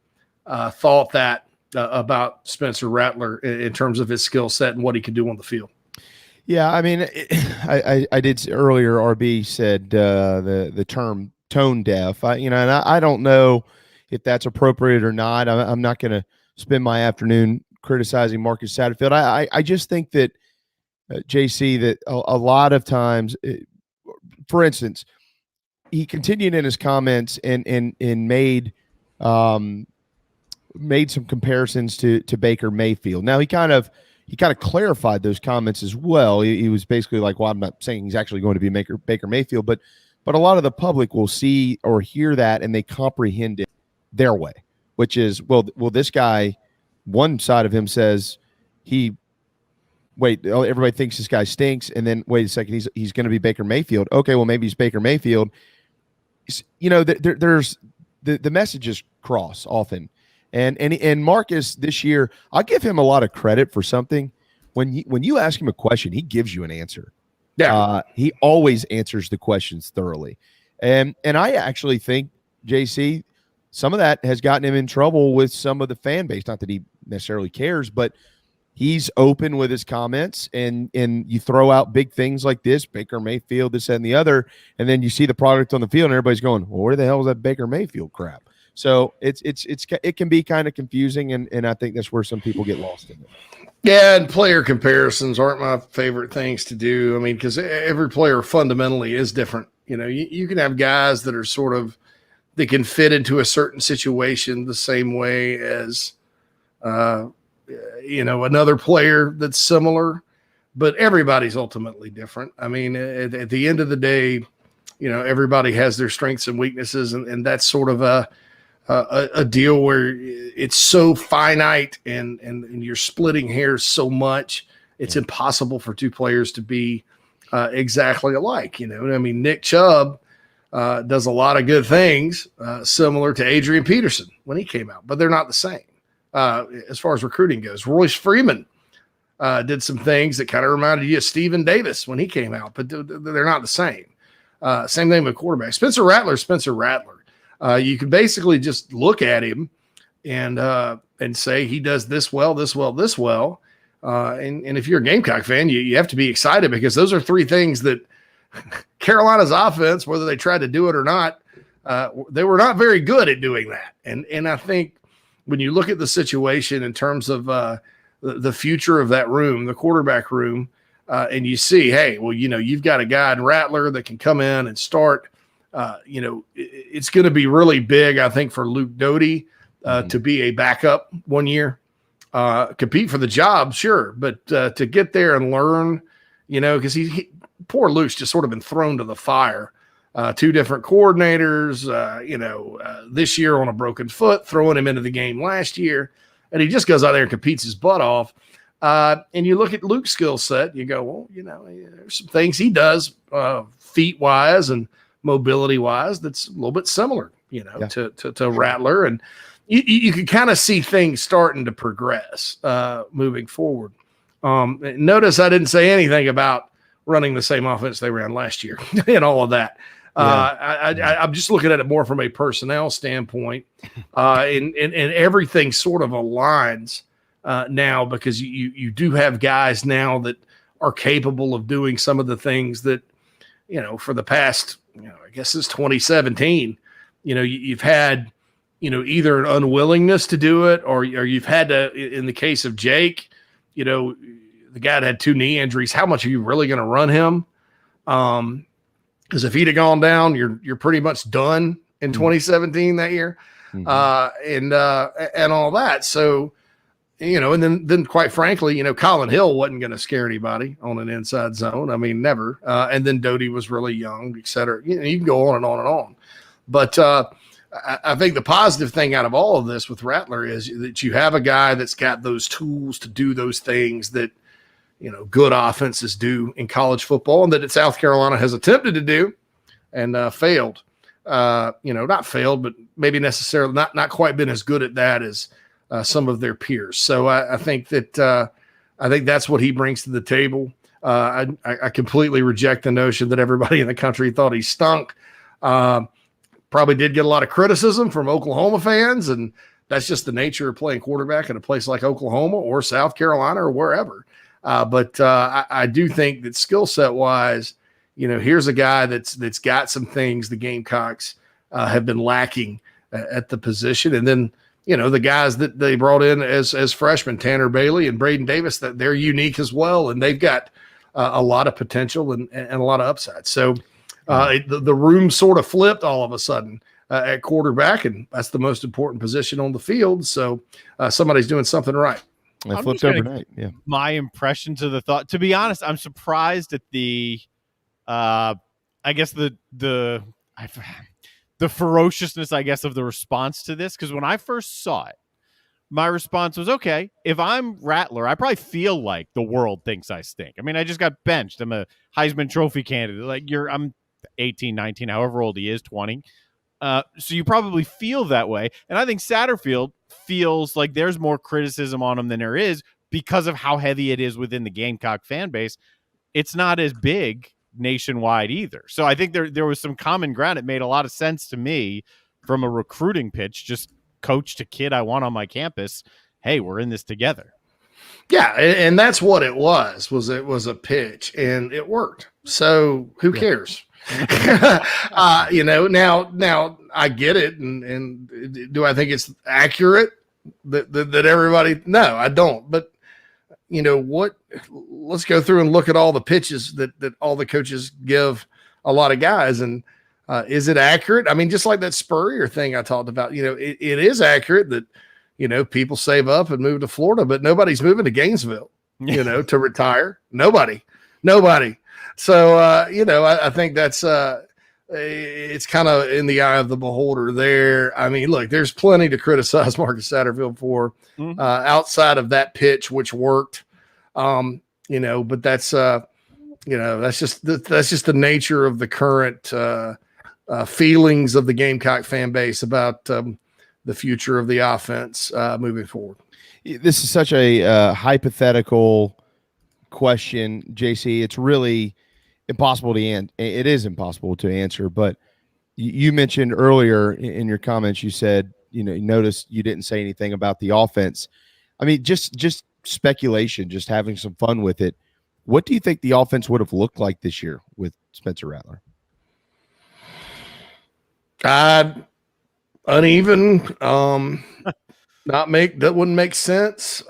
thought that about Spencer Rattler in terms of his skill set and what he could do on the field. Yeah, I mean, I did earlier. RB said the term tone deaf. And I don't know if that's appropriate or not. I'm not going to spend my afternoon criticizing Marcus Satterfield. I just think that JC, that a lot of times, for instance, he continued in his comments and made some comparisons to Baker Mayfield. Now he kind of clarified those comments as well. He was basically like, well, I'm not saying he's actually going to be Baker Mayfield, but a lot of the public will see or hear that and they comprehend it their way, which is, well, this guy, one side of him says everybody thinks this guy stinks, and then wait a second, he's going to be Baker Mayfield. Okay, well, maybe he's Baker Mayfield. There's the messages cross often. And Marcus this year, I'll give him a lot of credit for something. When you ask him a question, he gives you an answer. Yeah. He always answers the questions thoroughly. And I actually think, JC, some of that has gotten him in trouble with some of the fan base. Not that he necessarily cares, but he's open with his comments, and you throw out big things like this, Baker Mayfield, this, that, and the other, and then you see the product on the field and everybody's going, well, where the hell is that Baker Mayfield crap? So it can be kind of confusing, and I think that's where some people get lost in it. Yeah, and player comparisons aren't my favorite things to do. I mean, because every player fundamentally is different. You can have guys that are sort of, they can fit into a certain situation the same way as, another player that's similar, but everybody's ultimately different. I mean, at the end of the day, everybody has their strengths and weaknesses, and that's sort of a deal where it's so finite and you're splitting hairs so much, it's impossible for two players to be exactly alike. I mean, Nick Chubb does a lot of good things similar to Adrian Peterson when he came out, but they're not the same as far as recruiting goes. Royce Freeman did some things that kind of reminded you of Stephen Davis when he came out, but they're not the same. Same thing with quarterback. Spencer Rattler. You can basically just look at him and say he does this well. And if you're a Gamecock fan, you have to be excited, because those are three things that Carolina's offense, whether they tried to do it or not, they were not very good at doing that. And I think when you look at the situation in terms of the future of that room, the quarterback room, and you see, hey, well, you've got a guy in Rattler that can come in and start. It's going to be really big, I think, for Luke Doty to be a backup one year. compete for the job, sure, but to get there and learn, because he poor Luke's just sort of been thrown to the fire. 2 different coordinators, this year on a broken foot, throwing him into the game last year, and he just goes out there and competes his butt off. And you look at Luke's skill set, you go, well, there's some things he does feet-wise and mobility-wise that's a little bit similar, to Rattler. And you can kind of see things starting to progress moving forward. Notice I didn't say anything about running the same offense they ran last year and all of that. I'm just looking at it more from a personnel standpoint, and everything sort of aligns now because you do have guys now that are capable of doing some of the things that, for the past, I guess it's 2017, you've had, either an unwillingness to do it or you've had to, in the case of Jake, the guy that had 2 knee injuries, how much are you really going to run him? Because if he'd have gone down, you're pretty much done in 2017 that year, and all that. So, and then quite frankly, Colin Hill wasn't going to scare anybody on an inside zone. I mean, never. And then Doty was really young, et cetera. You can go on and on and on. But I think the positive thing out of all of this with Rattler is that you have a guy that's got those tools to do those things that, good offenses do in college football, and that South Carolina has attempted to do and failed. Not failed, but maybe necessarily not quite been as good at that as some of their peers. So I think that I think that's what he brings to the table. I completely reject the notion that everybody in the country thought he stunk. Probably did get a lot of criticism from Oklahoma fans, and that's just the nature of playing quarterback in a place like Oklahoma or South Carolina or wherever. But I do think that skill set wise, here's a guy that's got some things the Gamecocks have been lacking at the position. And then, the guys that they brought in as freshmen, Tanner Bailey and Braden Davis, that they're unique as well. And they've got a lot of potential and a lot of upside. So the room sort of flipped all of a sudden at quarterback, and that's the most important position on the field. So somebody's doing something right. It flipped overnight. Yeah. My impressions of the thought, to be honest, I'm surprised at the, I guess the ferociousness, I guess, of the response to this. Because when I first saw it, my response was, okay, if I'm Rattler, I probably feel like the world thinks I stink. I mean, I just got benched. I'm a Heisman Trophy candidate. I'm 18, 19, however old he is, 20. So you probably feel that way. And I think Satterfield feels like there's more criticism on him than there is because of how heavy it is within the Gamecock fan base. It's not as big nationwide either. So I think there was some common ground. It made a lot of sense to me from a recruiting pitch, just coach to kid I want on my campus. Hey, we're in this together. Yeah, and that's what it was it was a pitch, and it worked. So who cares? Now I get it. And do I think it's accurate that everybody, no, I don't. But let's go through and look at all the pitches that all the coaches give a lot of guys. And is it accurate? I mean, just like that Spurrier thing I talked about, it is accurate that, people save up and move to Florida, but nobody's moving to Gainesville, to retire. Nobody. So, I think that's it's kind of in the eye of the beholder there. I mean, look, there's plenty to criticize Marcus Satterfield for outside of that pitch, which worked, but that's, that's just the nature of the current feelings of the Gamecock fan base about the future of the offense moving forward. This is such a hypothetical question, JC. It's really impossible to answer. It is impossible to answer, but you mentioned earlier in your comments, you said, you noticed you didn't say anything about the offense. I mean, just speculation, just having some fun with it. What do you think the offense would have looked like this year with Spencer Rattler? Uneven, that wouldn't make sense.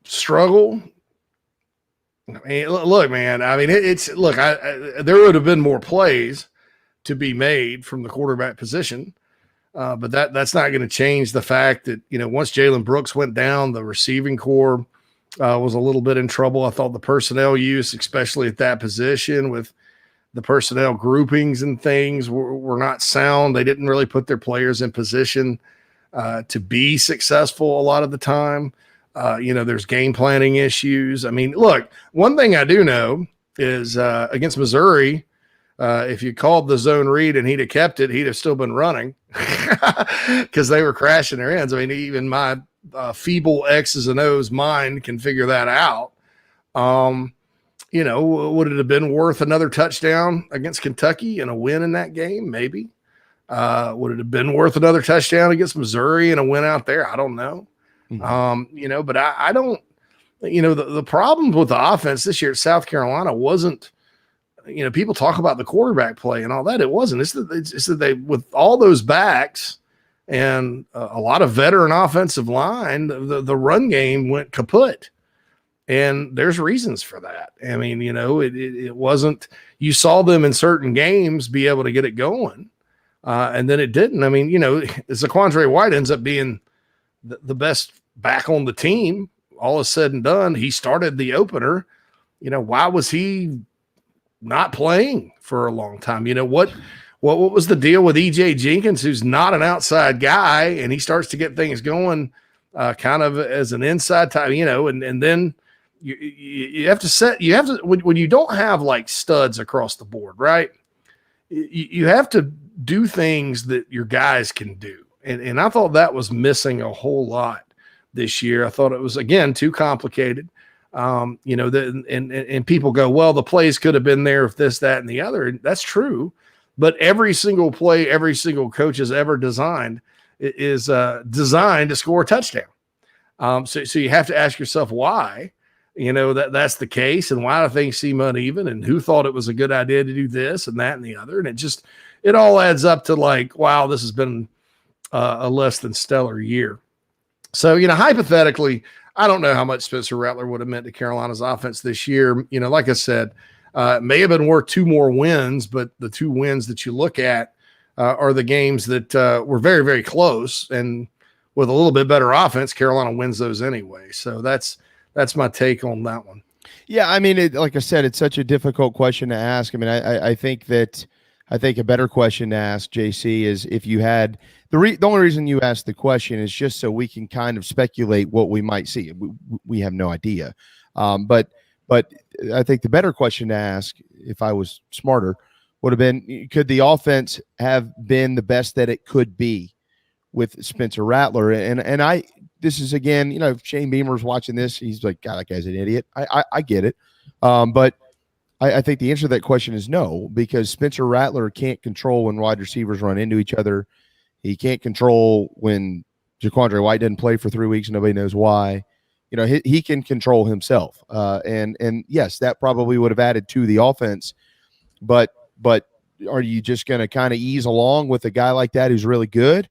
Struggle. I mean, look, man. I mean, there would have been more plays to be made from the quarterback position. But that's not going to change the fact that, once Jalen Brooks went down, the receiving core was a little bit in trouble. I thought the personnel use, especially at that position with the personnel groupings and things, were not sound. They didn't really put their players in position to be successful a lot of the time. There's game planning issues. I mean, look, one thing I do know is against Missouri, if you called the zone read and he'd have kept it, he'd have still been running because they were crashing their ends. I mean, even my feeble X's and O's mind can figure that out. Would it have been worth another touchdown against Kentucky and a win in that game? Maybe. Would it have been worth another touchdown against Missouri and a win out there? I don't know. Mm-hmm. But I don't, the problem with the offense this year at South Carolina wasn't, people talk about the quarterback play and all that. It wasn't. It's that they, with all those backs and a lot of veteran offensive line, the run game went kaput. And there's reasons for that. I mean, it wasn't, you saw them in certain games be able to get it going. And then it didn't. I mean, Zaquandre White ends up being the best back on the team. All is said and done. He started the opener. Why was he not playing for a long time? What was the deal with EJ Jenkins, who's not an outside guy, and he starts to get things going kind of as an inside type, and then you have to when you don't have like studs across the board, right? You have to do things that your guys can do. And I thought that was missing a whole lot this year. I thought it was, again, too complicated. And people go, well, the plays could have been there if this, that, and the other. And that's true. But every single play, every single coach has ever designed is designed to score a touchdown. So you have to ask yourself why, that's the case, and why do things seem uneven, and who thought it was a good idea to do this and that and the other. And it all adds up to like, wow, this has been a less than stellar year. So, hypothetically, I don't know how much Spencer Rattler would have meant to Carolina's offense this year. Like I said, it may have been worth 2 more wins, but the 2 wins that you look at are the games that were very, very close. And with a little bit better offense, Carolina wins those anyway. So that's my take on that one. Yeah, I mean, like I said, it's such a difficult question to ask. I mean, I think a better question to ask, JC, is if you had the only reason you asked the question is just so we can kind of speculate what we might see. We have no idea. But I think the better question to ask, if I was smarter, would have been, could the offense have been the best that it could be with Spencer Rattler? And this is, again, if Shane Beamer's watching this, he's like, God, that guy's an idiot. I get it. But I think the answer to that question is no, because Spencer Rattler can't control when wide receivers run into each other. He can't control when Zaquandre White doesn't play for 3 weeks and nobody knows why. He can control himself. And yes, that probably would have added to the offense. But are you just going to kind of ease along with a guy like that who's really good,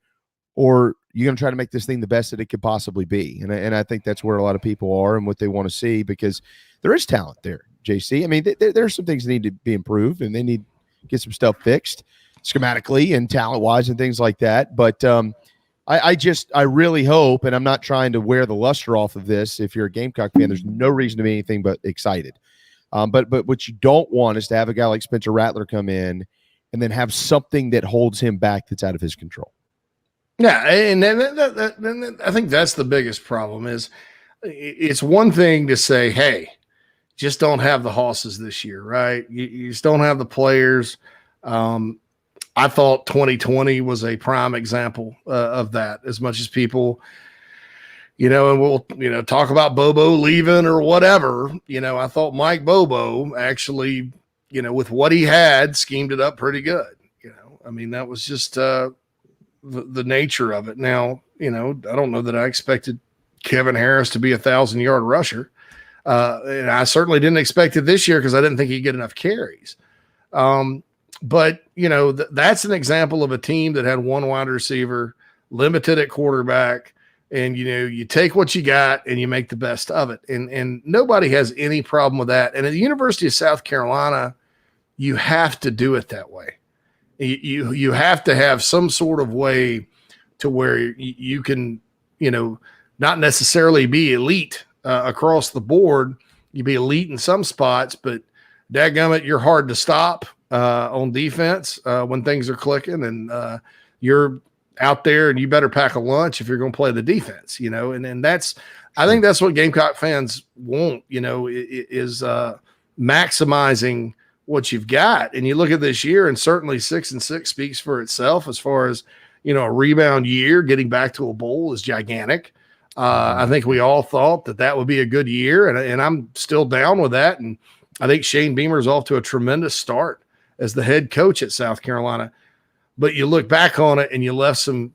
or you're going to try to make this thing the best that it could possibly be? And I think that's where a lot of people are and what they want to see, because there is talent there, JC. I mean, there's some things that need to be improved, and they need to get some stuff fixed schematically and talent-wise and things like that. But I really hope, and I'm not trying to wear the luster off of this. If you're a Gamecock fan, there's no reason to be anything but excited. But what you don't want is to have a guy like Spencer Rattler come in and then have something that holds him back that's out of his control. Yeah, and then I think that's the biggest problem. Is it's one thing to say, hey, just don't have the horses this year, right? You just don't have the players. I thought 2020 was a prime example of that, as much as people, and we'll, talk about Bobo leaving or whatever. I thought Mike Bobo actually, with what he had, schemed it up pretty good. I mean, that was just the nature of it. Now, I don't know that I expected Kevin Harris to be 1,000-yard rusher. And I certainly didn't expect it this year because I didn't think he'd get enough carries. But, that's an example of a team that had one wide receiver, limited at quarterback, and, you take what you got and you make the best of it. And nobody has any problem with that. And at the University of South Carolina, you have to do it that way. You have to have some sort of way to where you can, not necessarily be elite across the board. You be elite in some spots, but dadgummit, you're hard to stop on defense when things are clicking, and you're out there, and you better pack a lunch if you're going to play the defense, and that's, I think that's what Gamecock fans want, is maximizing what you've got. And you look at this year, and certainly 6-6 speaks for itself as far as, a rebound year. Getting back to a bowl is gigantic. I think we all thought that would be a good year, and I'm still down with that. And I think Shane Beamer's off to a tremendous start as the head coach at South Carolina. But you look back on it, and you left some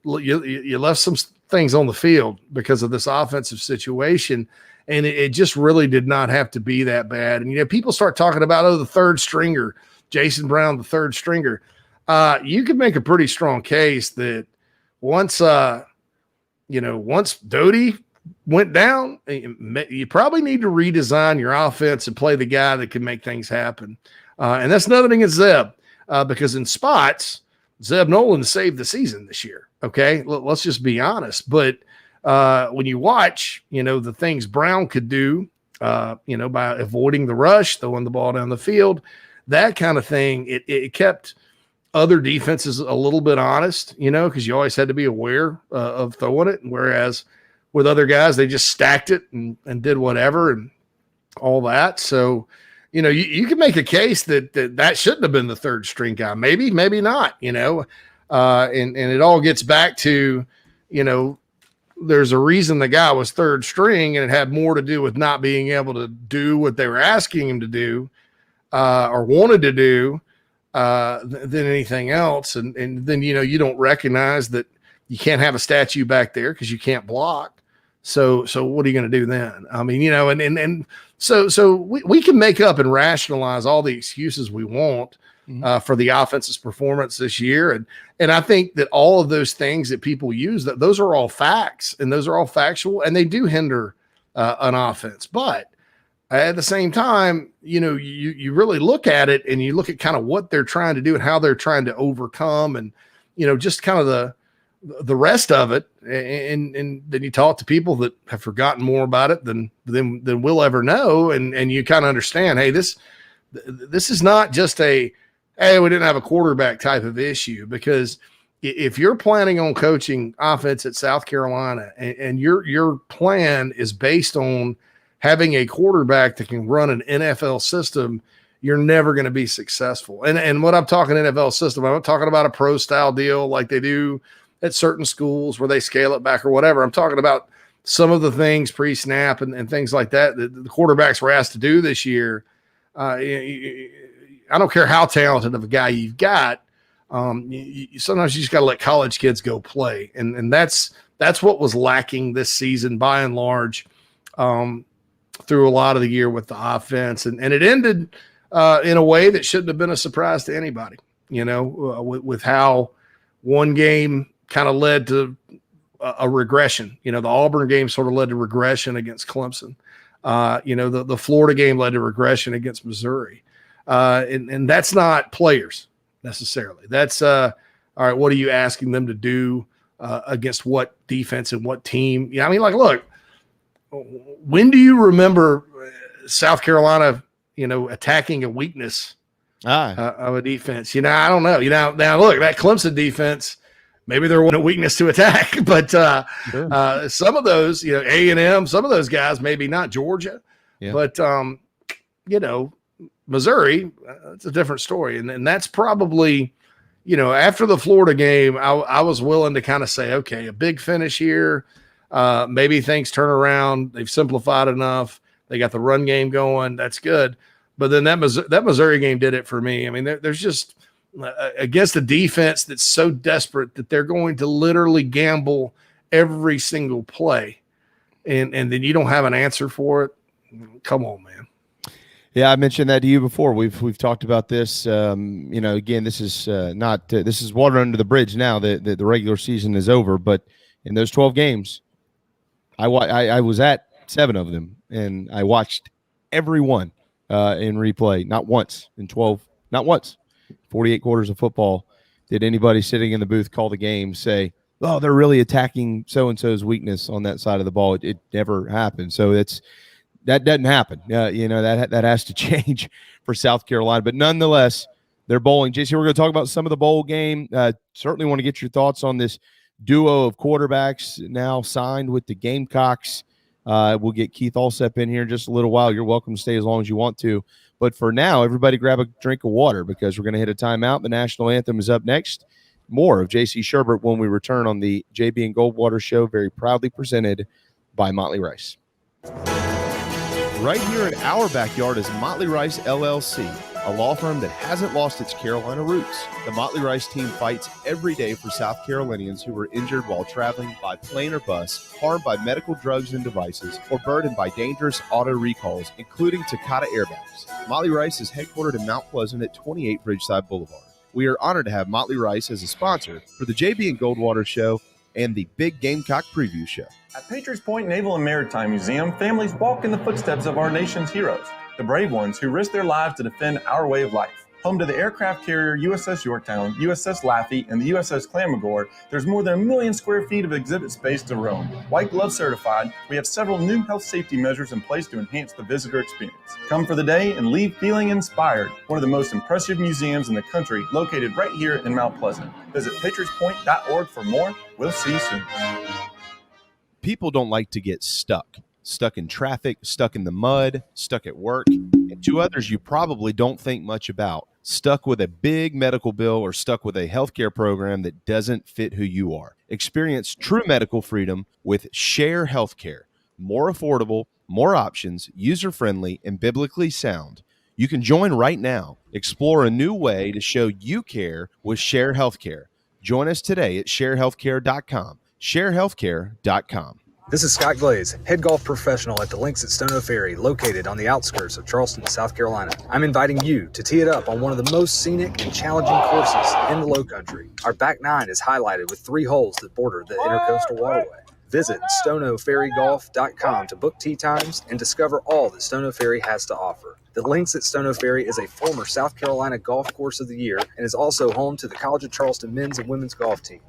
things on the field because of this offensive situation, and it just really did not have to be that bad. And people start talking about the third stringer, Jason Brown, the third stringer. You could make a pretty strong case that once Doty went down, you probably need to redesign your offense and play the guy that can make things happen. And that's nothing against Zeb, because in spots, Zeb Nolan saved the season this year. Okay, let's just be honest. But when you watch, the things Brown could do, by avoiding the rush, throwing the ball down the field, that kind of thing, it kept other defenses a little bit honest, because you always had to be aware of throwing it. Whereas with other guys, they just stacked it and did whatever and all that. So, you can make a case that shouldn't have been the third string guy. Maybe not, and it all gets back to, there's a reason the guy was third string, and it had more to do with not being able to do what they were asking him to do or wanted to do than anything else. And then, you don't recognize that you can't have a statue back there because you can't block. So what are you going to do then? I mean, so we can make up and rationalize all the excuses we want for the offense's performance this year. And I think that all of those things that people use, that those are all facts, and those are all factual, and they do hinder an offense. But at the same time, you really look at it, and you look at kind of what they're trying to do and how they're trying to overcome, and, just kind of the rest of it. And then you talk to people that have forgotten more about it than we'll ever know. And you kind of understand, hey, this is not just we didn't have a quarterback type of issue, because if you're planning on coaching offense at South Carolina, and your plan is based on having a quarterback that can run an NFL system, you're never going to be successful. And what I'm talking NFL system, I'm not talking about a pro style deal like they do at certain schools where they scale it back or whatever. I'm talking about some of the things pre-snap and things like that the quarterbacks were asked to do this year. I don't care how talented of a guy you've got. Sometimes you just got to let college kids go play. And that's what was lacking this season by and large through a lot of the year with the offense. And it ended in a way that shouldn't have been a surprise to anybody, with how one game kind of led to a regression. The Auburn game sort of led to regression against Clemson. The Florida game led to regression against Missouri. And that's not players necessarily. That's all right, what are you asking them to do against what defense and what team? Yeah, I mean, look, when do you remember South Carolina, attacking a weakness of a defense? I don't know. Now look, that Clemson defense, maybe there wasn't a weakness to attack, but sure. Some of those, A&M, some of those guys, maybe not Georgia, but Missouri, it's a different story. And that's probably, after the Florida game, I was willing to kind of say, okay, a big finish here. Maybe things turn around. They've simplified enough. They got the run game going. That's good. But then that Missouri game did it for me. I mean, there's just against a defense that's so desperate that they're going to literally gamble every single play. And then you don't have an answer for it. Come on, man. Yeah, I mentioned that to you before. We've talked about this. Again, this is not this is water under the bridge now that the regular season is over. But in those 12 games, I was at 7 of them, and I watched every one in replay. Not once in 12. Not once. 48 quarters of football. Did anybody sitting in the booth call the game say, oh, they're really attacking so-and-so's weakness on that side of the ball. It never happened. So that doesn't happen. That has to change for South Carolina. But nonetheless, they're bowling. JC, we're going to talk about some of the bowl game. Certainly want to get your thoughts on this duo of quarterbacks now signed with the Gamecocks. We'll get Keith Allsep in here in just a little while. You're welcome to stay as long as you want to. But for now, everybody grab a drink of water because we're going to hit a timeout. The national anthem is up next. More of JC Shurburtt when we return on the JB and Goldwater Show, very proudly presented by Motley Rice. Right here in our backyard is Motley Rice LLC, a law firm that hasn't lost its Carolina roots. The Motley Rice team fights every day for South Carolinians who were injured while traveling by plane or bus, harmed by medical drugs and devices, or burdened by dangerous auto recalls, including Takata airbags. Motley Rice is headquartered in Mount Pleasant at 28 Bridgeside Boulevard. We are honored to have Motley Rice as a sponsor for the JB and Goldwater Show and the Big Gamecock Preview Show. At Patriots Point Naval and Maritime Museum, families walk in the footsteps of our nation's heroes, the brave ones who risked their lives to defend our way of life. Home to the aircraft carrier USS Yorktown, USS Laffey, and the USS Clemson, there's more than 1 million square feet of exhibit space to roam. White Glove certified, we have several new health safety measures in place to enhance the visitor experience. Come for the day and leave feeling inspired. One of the most impressive museums in the country, located right here in Mount Pleasant. Visit patriotspoint.org for more. We'll see you soon. People don't like to get stuck in traffic, stuck in the mud, stuck at work, and to others you probably don't think much about, stuck with a big medical bill or stuck with a healthcare program that doesn't fit who you are. Experience true medical freedom with Share Healthcare. More affordable, more options, user-friendly, and biblically sound. You can join right now. Explore a new way to show you care with Share Healthcare. Join us today at sharehealthcare.com. sharehealthcare.com. This is Scott Glaze, head golf professional at the Links at Stono Ferry, located on the outskirts of Charleston, South Carolina. I'm inviting you to tee it up on one of the most scenic and challenging courses in the Lowcountry. Our back nine is highlighted with 3 holes that border the Intercoastal Waterway. Visit stonoferrygolf.com to book tee times and discover all that Stono Ferry has to offer. The Links at Stono Ferry is a former South Carolina Golf Course of the Year and is also home to the College of Charleston men's and women's golf teams.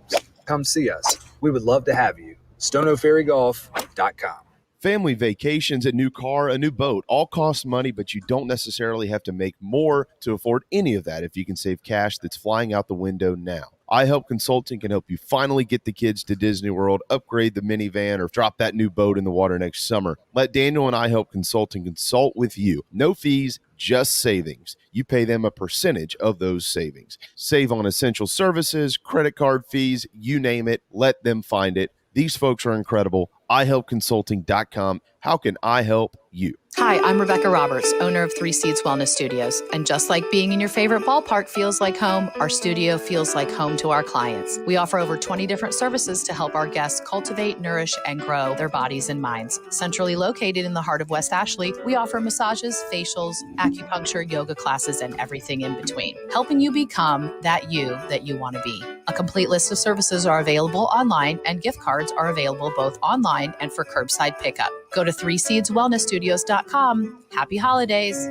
Come see us. We would love to have you. stonoferrygolf.com. Family vacations, a new car, a new boat, all cost money, but you don't necessarily have to make more to afford any of that if you can save cash that's flying out the window now. iHelp Consulting can help you finally get the kids to Disney World, upgrade the minivan, or drop that new boat in the water next summer. Let Daniel and iHelp Consulting consult with you. No fees, just savings. You pay them a percentage of those savings. Save on essential services, credit card fees, you name it. Let them find it. These folks are incredible. iHelpConsulting.com. How can I help you? Hi, I'm Rebecca Roberts, owner of 3 Seeds Wellness Studios. And just like being in your favorite ballpark feels like home, our studio feels like home to our clients. We offer over 20 different services to help our guests cultivate, nourish, and grow their bodies and minds. Centrally located in the heart of West Ashley, we offer massages, facials, acupuncture, yoga classes, and everything in between, helping you become that you want to be. A complete list of services are available online, and gift cards are available both online and for curbside pickup. Go to 3seedswellnessstudios.com. Happy holidays.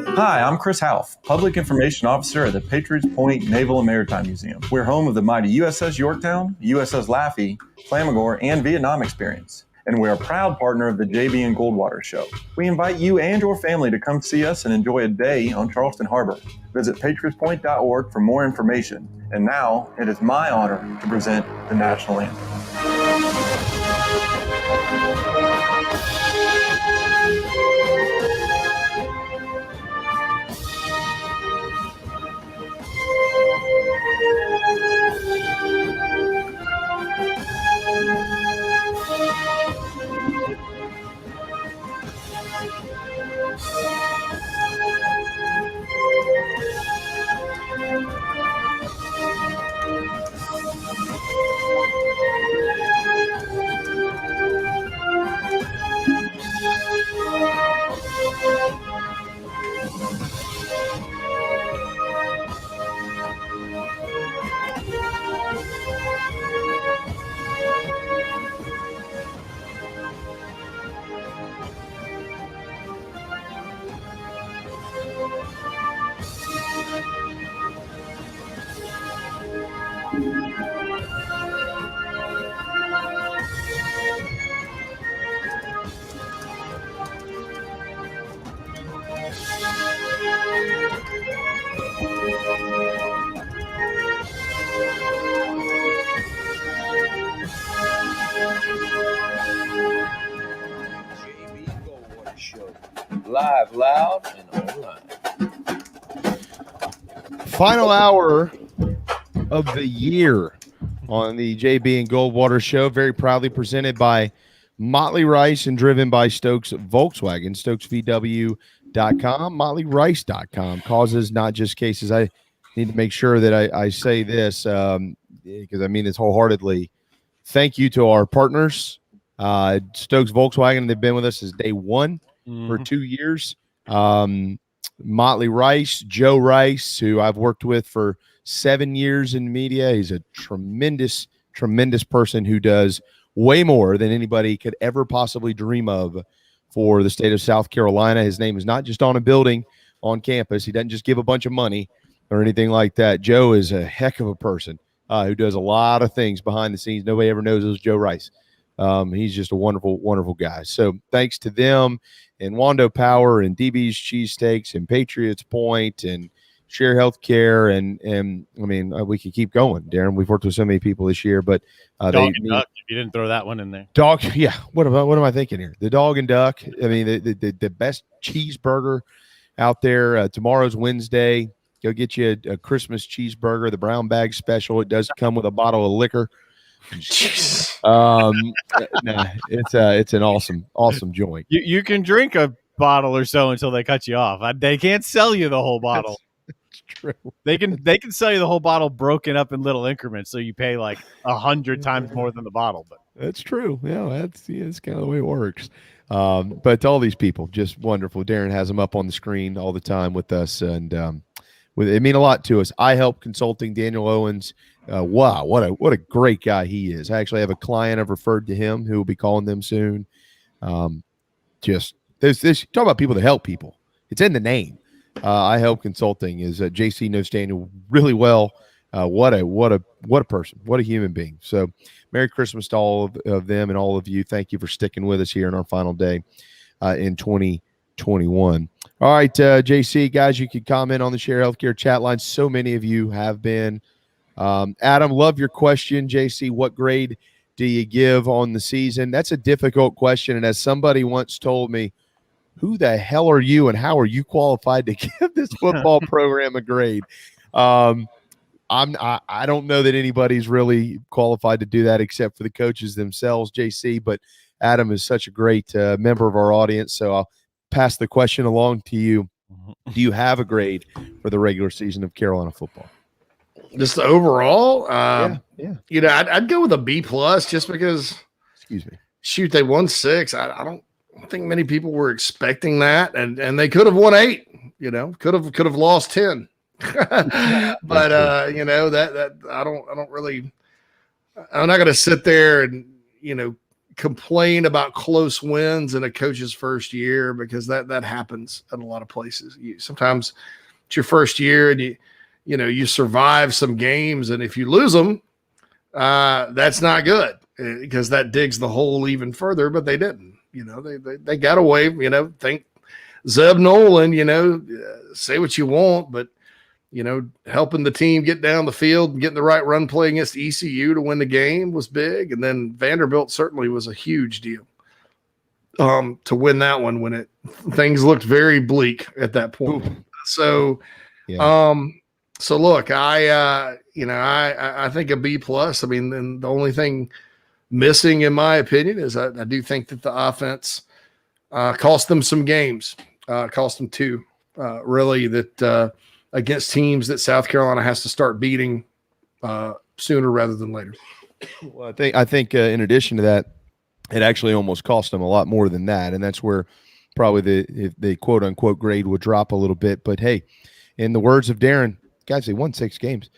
Hi, I'm Chris Half, Public Information Officer at the Patriots Point Naval and Maritime Museum. We're home of the mighty USS Yorktown, USS Laffey, Clemson, and Vietnam experience. And we're a proud partner of the JB and Goldwater Show. We invite you and your family to come see us and enjoy a day on Charleston Harbor. Visit patriotspoint.org for more information. And now, it is my honor to present the national anthem. Show, live, loud, and online. Final hour of the year on the JB and Goldwater Show, very proudly presented by Motley Rice and driven by Stokes Volkswagen, StokesVW.com, MotleyRice.com. Causes, not just cases. I need to make sure that I say this because I mean this wholeheartedly. Thank you to our partners, Stokes Volkswagen. They've been with us since day one for 2 years. Motley Rice, Joe Rice, who I've worked with for 7 years in media. He's a tremendous, tremendous person who does way more than anybody could ever possibly dream of for the state of South Carolina. His name is not just on a building on campus. He doesn't just give a bunch of money or anything like that. Joe is a heck of a person who does a lot of things behind the scenes. Nobody ever knows it was Joe Rice. He's just a wonderful, wonderful guy. So thanks to them and Wando Power and DB's Cheesesteaks and Patriots Point and Share Healthcare and I mean we can keep going, Darren. We've worked with so many people this year, but Dog and Duck. If you didn't throw that one in there, Dog. Yeah. What am I thinking here? The Dog and Duck. I mean the best cheeseburger out there. Tomorrow's Wednesday. Go get you a Christmas cheeseburger, the brown bag special. It does come with a bottle of liquor. It's an awesome joint. You can drink a bottle or so until they cut you off. They can't sell you the whole bottle. That's true. They can sell you the whole bottle broken up in little increments, so you pay like 100 times more than the bottle. But that's true. Yeah, that's kind of the way it works. But to all these people, just wonderful. Darren has them up on the screen all the time with us, and it mean a lot to us. I Help Consulting, Daniel Owens. Wow, what a great guy he is. I actually have a client I've referred to him who will be calling them soon. Just this talk about people that help people. It's in the name. I Help Consulting is JC knows Daniel really well. What a person, what a human being. So Merry Christmas to all of them and all of you. Thank you for sticking with us here in our final day in 2021. All right, JC, guys, you can comment on the Share Healthcare chat line. So many of you have been. Adam, love your question. JC, what grade do you give on the season? That's a difficult question. And as somebody once told me, who the hell are you and how are you qualified to give this football program a grade? I don't know that anybody's really qualified to do that except for the coaches themselves, JC, but Adam is such a great member of our audience. So I'll pass the question along to you. Do you have a grade for the regular season of Carolina football? Just the overall? Yeah. You know, I'd go with a B plus just because. Excuse me. Shoot, they won 6. I don't think many people were expecting that, and they could have won 8. You know, could have lost 10. But you know that I don't really. I'm not going to sit there and complain about close wins in a coach's first year because that happens in a lot of places. Sometimes it's your first year and you survive some games, and if you lose them, that's not good because that digs the hole even further. But they didn't. They got away. Think Zeb Nolan. Say what you want, but helping the team get down the field and getting the right run play against ECU to win the game was big. And then Vanderbilt certainly was a huge deal to win that one when things looked very bleak at that point. Ooh. So, yeah. So look, I think a B plus. I mean, then the only thing missing, in my opinion, is I do think that the offense cost them some games, cost them 2, really, that against teams that South Carolina has to start beating sooner rather than later. Well, I think in addition to that, it actually almost cost them a lot more than that, and that's where probably the quote unquote grade would drop a little bit. But hey, in the words of Darren, guys, they won 6 games.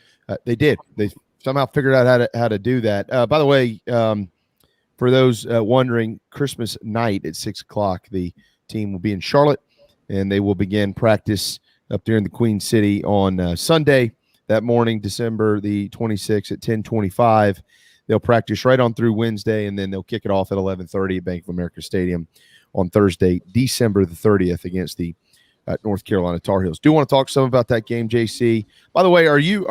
They did. They somehow figured out how to do that. By the way, for those wondering, Christmas night at 6:00, the team will be in Charlotte, and they will begin practice up there in the Queen City on Sunday that morning, December the 26th at 10:25. They'll practice right on through Wednesday, and then they'll kick it off at 11:30 at Bank of America Stadium on Thursday, December the 30th against the North Carolina Tar Heels. Do you want to talk some about that game, JC? By the way, are you?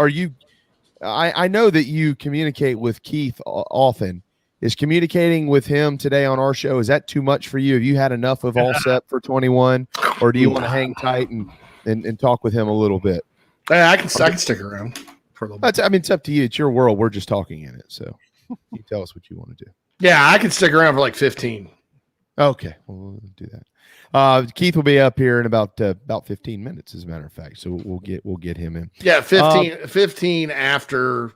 I know that you communicate with Keith often. Is communicating with him today on our show, is that too much for you? Have you had enough of Allsep for 21, or do you want to hang tight and talk with him a little bit? Yeah, I can stick around for a little bit. I mean, it's up to you. It's your world. We're just talking in it. So you tell us what you want to do. Yeah, I can stick around for like 15. Okay, we'll do that. Keith will be up here in about 15 minutes, as a matter of fact. So we'll get him in. Yeah, 15 after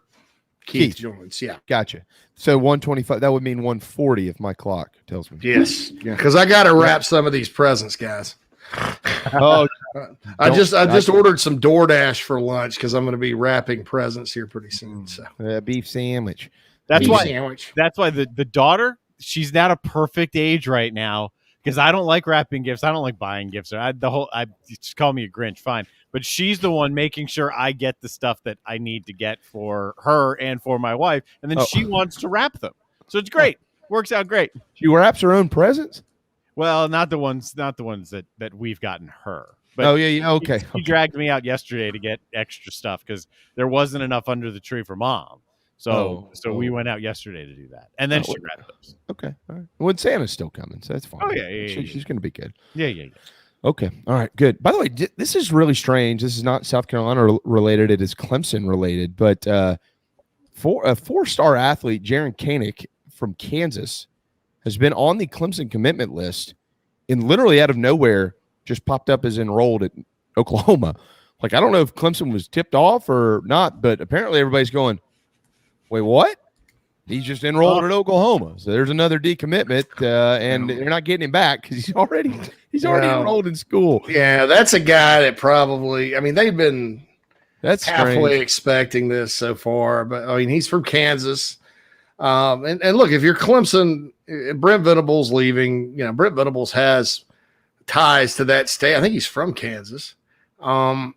Keith joins. Yeah, gotcha. So 125. That would mean 140 if my clock tells me. Yes, because I got to wrap some of these presents, guys. Oh, I just ordered some DoorDash for lunch because I'm going to be wrapping presents here pretty soon. So beef sandwich. That's why the daughter, she's not a perfect age right now, because I don't like wrapping gifts. I don't like buying gifts. I just call me a Grinch, fine. But she's the one making sure I get the stuff that I need to get for her and for my wife, and then she wants to wrap them. So it's great. Works out great. She wraps her own presents? Well, not the ones that we've gotten her. But okay. She dragged me out yesterday to get extra stuff because there wasn't enough under the tree for Mom. So we went out yesterday to do that, and then she wrapped those. Okay, all right. Well, Santa's still coming, so that's fine. Oh yeah. She's going to be good. Yeah. Okay, all right, good. By the way, this is really strange. This is not South Carolina related. It is Clemson related. But for a 4-star athlete, Jaron Koenig from Kansas, has been on the Clemson commitment list, and literally out of nowhere just popped up as enrolled at Oklahoma. Like, I don't know if Clemson was tipped off or not, but apparently everybody's going, wait, what? He's just enrolled at Oklahoma. So there's another decommitment, and they're not getting him back because he's already enrolled in school. Yeah, that's a guy that probably, I mean, they've been halfway expecting this so far, but I mean, he's from Kansas. And look, if you're Clemson, Brent Venables leaving, Brent Venables has ties to that state. I think he's from Kansas. Like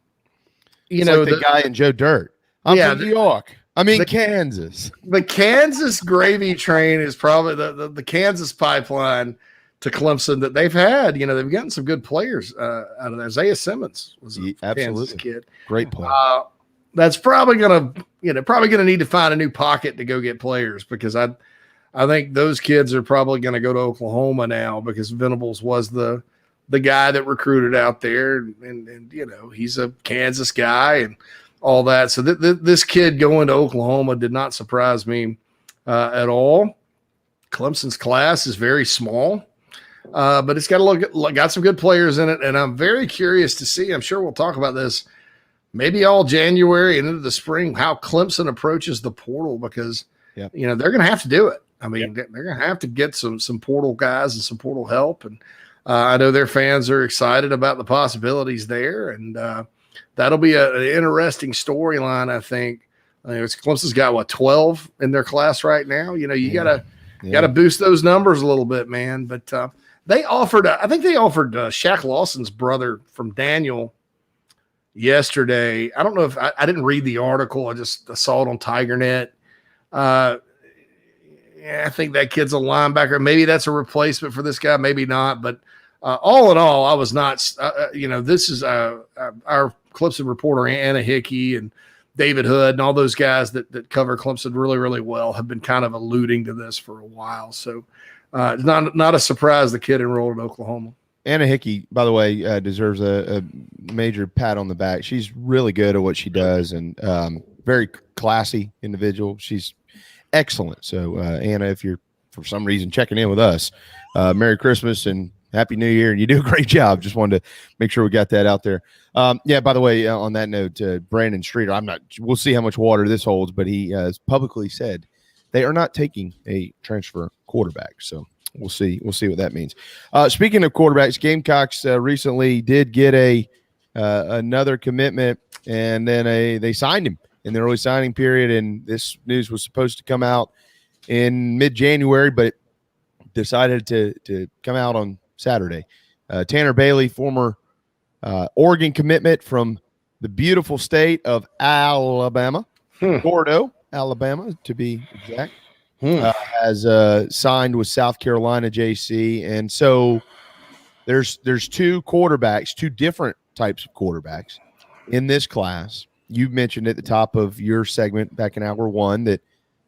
the guy in Joe Dirt. I'm from New York. Kansas. The Kansas gravy train is probably the Kansas pipeline to Clemson that they've had. They've gotten some good players out of there. Isaiah Simmons was a Kansas kid. Great player. That's probably gonna need to find a new pocket to go get players, because I think those kids are probably gonna go to Oklahoma now, because Venables was the guy that recruited out there, and he's a Kansas guy and all that. So this kid going to Oklahoma did not surprise me at all. Clemson's class is very small, but it's got some good players in it, and I'm very curious to see. I'm sure we'll talk about this maybe all January and into the spring, how Clemson approaches the portal, because they're going to have to do it. I mean, they're going to have to get some portal guys and some portal help, and I know their fans are excited about the possibilities there, and that'll be an interesting storyline, I think. Clemson's got 12 in their class right now. You gotta boost those numbers a little bit, man. But they offered, I think they offered Shaq Lawson's brother from Daniel yesterday. I don't know if I didn't read the article. I saw it on TigerNet. I think that kid's a linebacker. Maybe that's a replacement for this guy, maybe not. But all in all, I was not. This is our Clemson reporter Anna Hickey and David Hood and all those guys that cover Clemson really, really well have been kind of alluding to this for a while. So it's not a surprise the kid enrolled at Oklahoma. Anna Hickey, by the way, deserves a major pat on the back. She's really good at what she does, and very classy individual. She's excellent. So Anna, if you're for some reason checking in with us, Merry Christmas and Happy New Year, and you do a great job. Just wanted to make sure we got that out there. By the way, on that note, Brandon Streeter, we'll see how much water this holds, but he has publicly said they are not taking a transfer quarterback. So we'll see what that means. Speaking of quarterbacks, Gamecocks recently did get another commitment, and then they signed him in the early signing period, and this news was supposed to come out in mid-January, but decided to come out on Saturday. Tanner Bailey, former Oregon commitment from the beautiful state of Alabama, Gordo, Alabama, to be exact, has signed with South Carolina JC. And so there's two different types of quarterbacks in this class. You mentioned at the top of your segment back in hour one that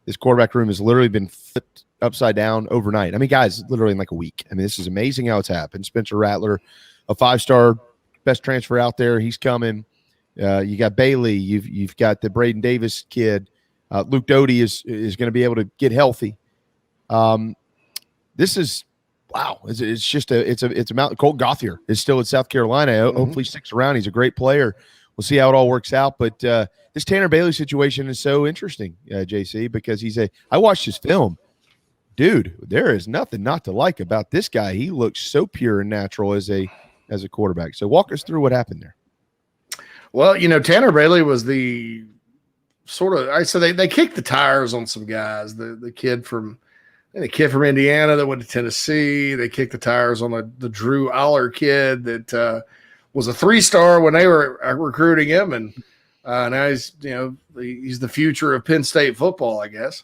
this quarterback room has literally been flipped upside down overnight. I mean, guys, literally in like a week. I mean, this is amazing how it's happened. Spencer Rattler, a 5-star best transfer out there. He's coming. You got Bailey. You've got the Braden Davis kid. Luke Doty is going to be able to get healthy. This is wow. It's just it's a mountain. Colt Gauthier is still in South Carolina. Hopefully sticks around. He's a great player. We'll see how it all works out. But this Tanner Bailey situation is so interesting, JC, because I watched his film. Dude, there is nothing not to like about this guy. He looks so pure and natural as a quarterback. So walk us through what happened there. Well, Tanner Bailey was the sort of, so they kicked the tires on some guys. The kid from Indiana that went to Tennessee. They kicked the tires on the Drew Aller kid that was a 3-star when they were recruiting him, and now he's he's the future of Penn State football, I guess.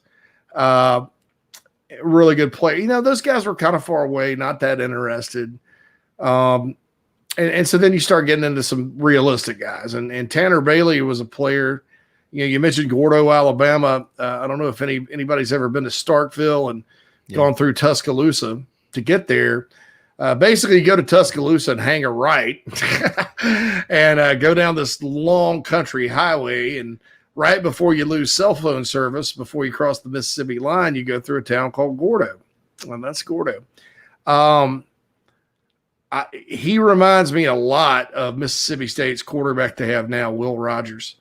Really good player. Those guys were kind of far away, not that interested. And so then you start getting into some realistic guys, and Tanner Bailey was a player. You mentioned Gordo, Alabama. I don't know if anybody's ever been to Starkville and gone through Tuscaloosa to get there. Basically, you go to Tuscaloosa and hang a right and go down this long country highway. And right before you lose cell phone service, before you cross the Mississippi line, you go through a town called Gordo. And that's Gordo. He reminds me a lot of Mississippi State's quarterback they have now, Will Rogers.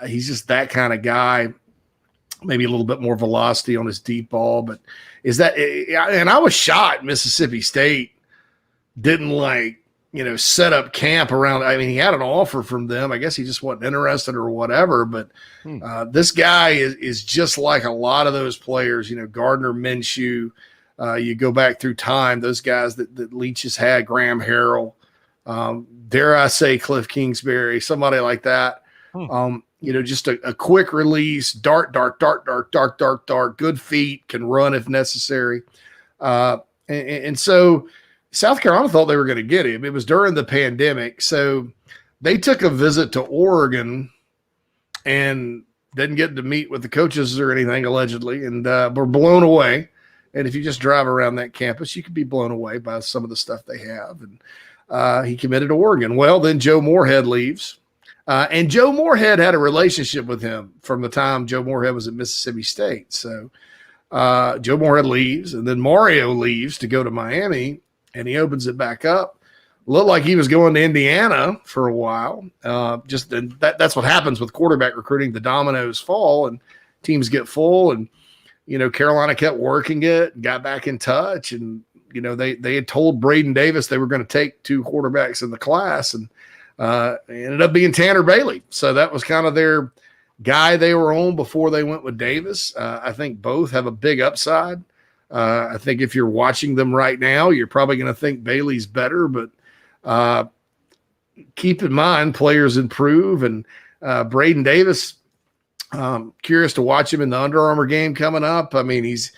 He's just that kind of guy, maybe a little bit more velocity on his deep ball. But and I was shocked Mississippi State didn't set up camp around. I mean, he had an offer from them. I guess he just wasn't interested or whatever. But this guy is just like a lot of those players, Gardner Minshew. You go back through time, those guys that Leach has had, Graham Harrell, dare I say Cliff Kingsbury, somebody like that. Just a quick release, dart, good feet, can run if necessary. And so South Carolina thought they were going to get him. It was during the pandemic. So they took a visit to Oregon and didn't get to meet with the coaches or anything, allegedly, and were blown away. And if you just drive around that campus, you could be blown away by some of the stuff they have. And he committed to Oregon. Well, then Joe Moorhead leaves. And Joe Moorhead had a relationship with him from the time Joe Moorhead was at Mississippi State. So Joe Moorhead leaves, and then Mario leaves to go to Miami, and he opens it back up. Looked like he was going to Indiana for a while. That's what happens with quarterback recruiting. The dominoes fall, and teams get full. And Carolina kept working it, got back in touch, and they had told Braden Davis they were going to take 2 quarterbacks in the class, and it ended up being Tanner Bailey. So that was kind of their guy they were on before they went with Davis. I think both have a big upside. I think if you're watching them right now, you're probably going to think Bailey's better, but keep in mind players improve, and Braden Davis, curious to watch him in the Under Armour game coming up. I mean, he's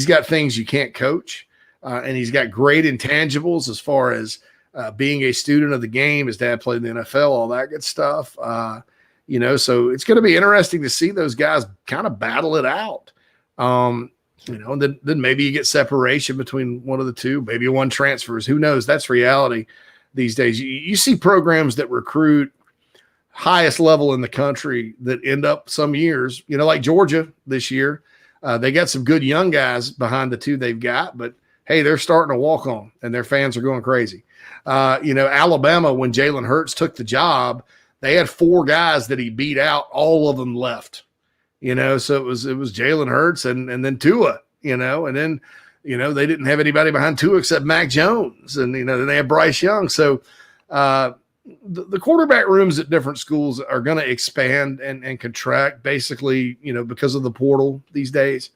got things you can't coach, and he's got great intangibles as far as being a student of the game. His dad played in the NFL, all that good stuff. So it's going to be interesting to see those guys kind of battle it out. And then maybe you get separation between one of the two. Maybe one transfers. Who knows? That's reality these days. You see programs that recruit highest level in the country that end up some years, like Georgia this year. They got some good young guys behind the 2 they've got, but hey, they're starting to walk on, and their fans are going crazy. Alabama, when Jalen Hurts took the job, they had 4 guys that he beat out. All of them left, so it was Jalen Hurts and then Tua, and then, they didn't have anybody behind Tua except Mac Jones, and, then they had Bryce Young. So the quarterback rooms at different schools are going to expand and contract basically, because of the portal these days.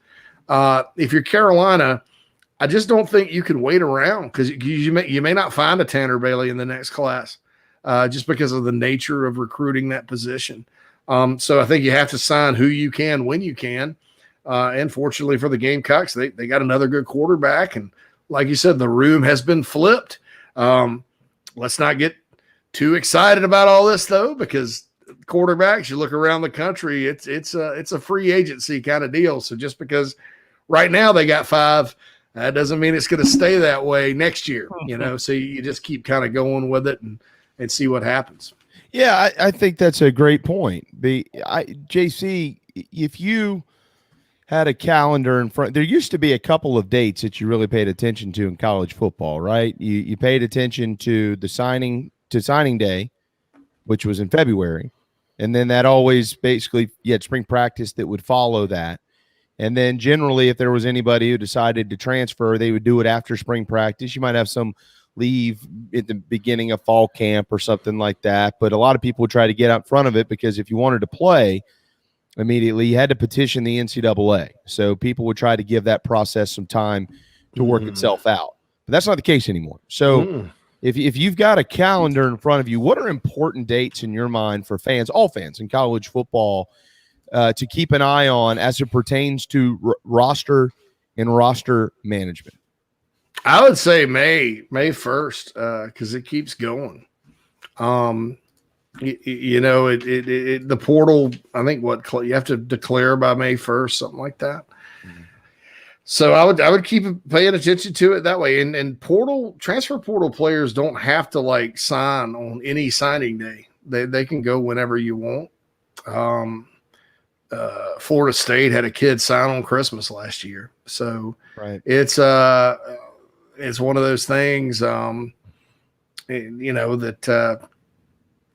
If you're Carolina, I just don't think you can wait around, because you may not find a Tanner Bailey in the next class just because of the nature of recruiting that position. So I think you have to sign who you can when you can. And fortunately for the Gamecocks, they got another good quarterback. And like you said, the room has been flipped. Let's not get too excited about all this, though, because quarterbacks, you look around the country, it's a free agency kind of deal. So just because right now they got 5. That doesn't mean it's going to stay that way next year, so you just keep kind of going with it and see what happens. Yeah, I think that's a great point. JC, if you had a calendar in front, there used to be a couple of dates that you really paid attention to in college football, right? You paid attention to the signing day, which was in February. And then that always basically, you had spring practice that would follow that. And then generally, if there was anybody who decided to transfer, they would do it after spring practice. You might have some leave at the beginning of fall camp or something like that. But a lot of people would try to get out in front of it because if you wanted to play immediately, you had to petition the NCAA. So people would try to give that process some time to work itself out. But that's not the case anymore. So if you've got a calendar in front of you, what are important dates in your mind for fans, all fans in college football, to keep an eye on as it pertains to roster and roster management? I would say May 1st, because it keeps going. The portal, I think you have to declare by May 1st, something like that. So I would keep paying attention to it that way. And transfer portal players don't have to sign on any signing day. They can go whenever you want. Florida State had a kid sign on Christmas last year. So right. It's one of those things, that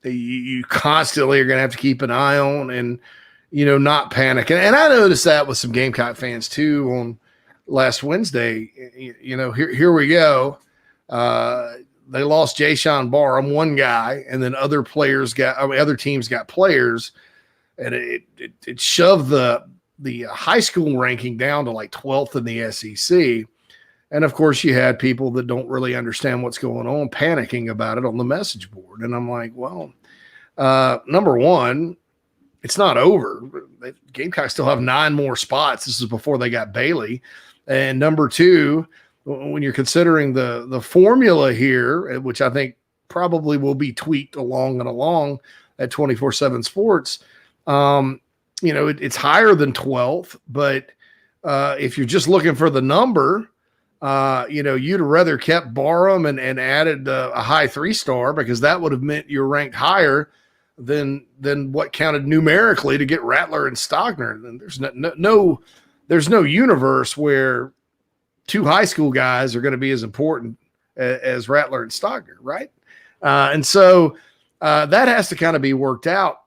you constantly are going to have to keep an eye on and, not panic. And I noticed that with some Gamecock fans too on last Wednesday. Here we go. They lost Jayshon Barham, one guy, and then other teams got players, and it shoved the high school ranking down to 12th in the SEC. And of course, you had people that don't really understand what's going on panicking about it on the message board. And I'm like, well, number one, it's not over. Gamecocks still have 9 more spots. This is before they got Bailey. And number two, when you're considering the formula here, which I think probably will be tweaked along at 24/7 Sports, it's higher than 12th. But if you're just looking for the number, you'd have rather kept Barham and added a high 3-star, because that would have meant you're ranked higher than what counted numerically to get Rattler and Stockner. And there's no universe where 2 high school guys are going to be as important as Rattler and Stockner, right? And so that has to kind of be worked out.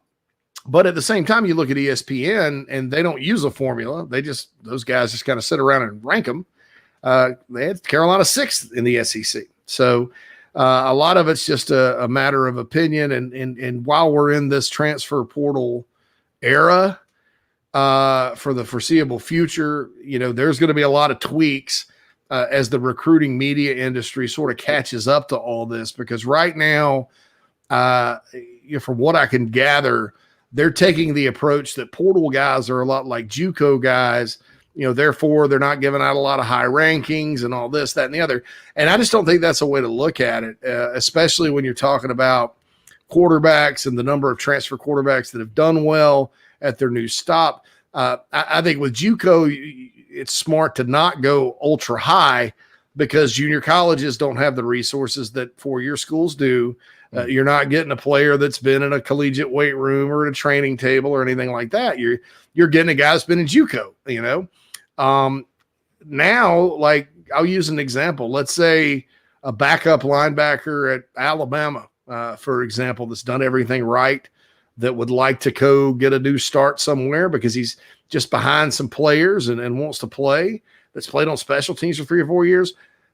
But at the same time, you look at ESPN and they don't use a formula. Those guys just kind of sit around and rank them. They had Carolina 6th in the SEC. So a lot of it's just a matter of opinion. And while we're in this transfer portal era for the foreseeable future, there's going to be a lot of tweaks as the recruiting media industry sort of catches up to all this. Because right now, from what I can gather, they're taking the approach that portal guys are a lot like JUCO guys. Therefore, they're not giving out a lot of high rankings and all this, that, and the other. And I just don't think that's a way to look at it, especially when you're talking about quarterbacks and the number of transfer quarterbacks that have done well at their new stop. I think with JUCO, it's smart to not go ultra high, because junior colleges don't have the resources that 4-year schools do. You're not getting a player that's been in a collegiate weight room or at a training table or anything like that. You're getting a guy that's been in JUCO, now, I'll use an example. Let's say a backup linebacker at Alabama, for example, that's done everything right, that would like to go get a new start somewhere because he's just behind some players and wants to play, that's played on special teams for 3 or 4 years.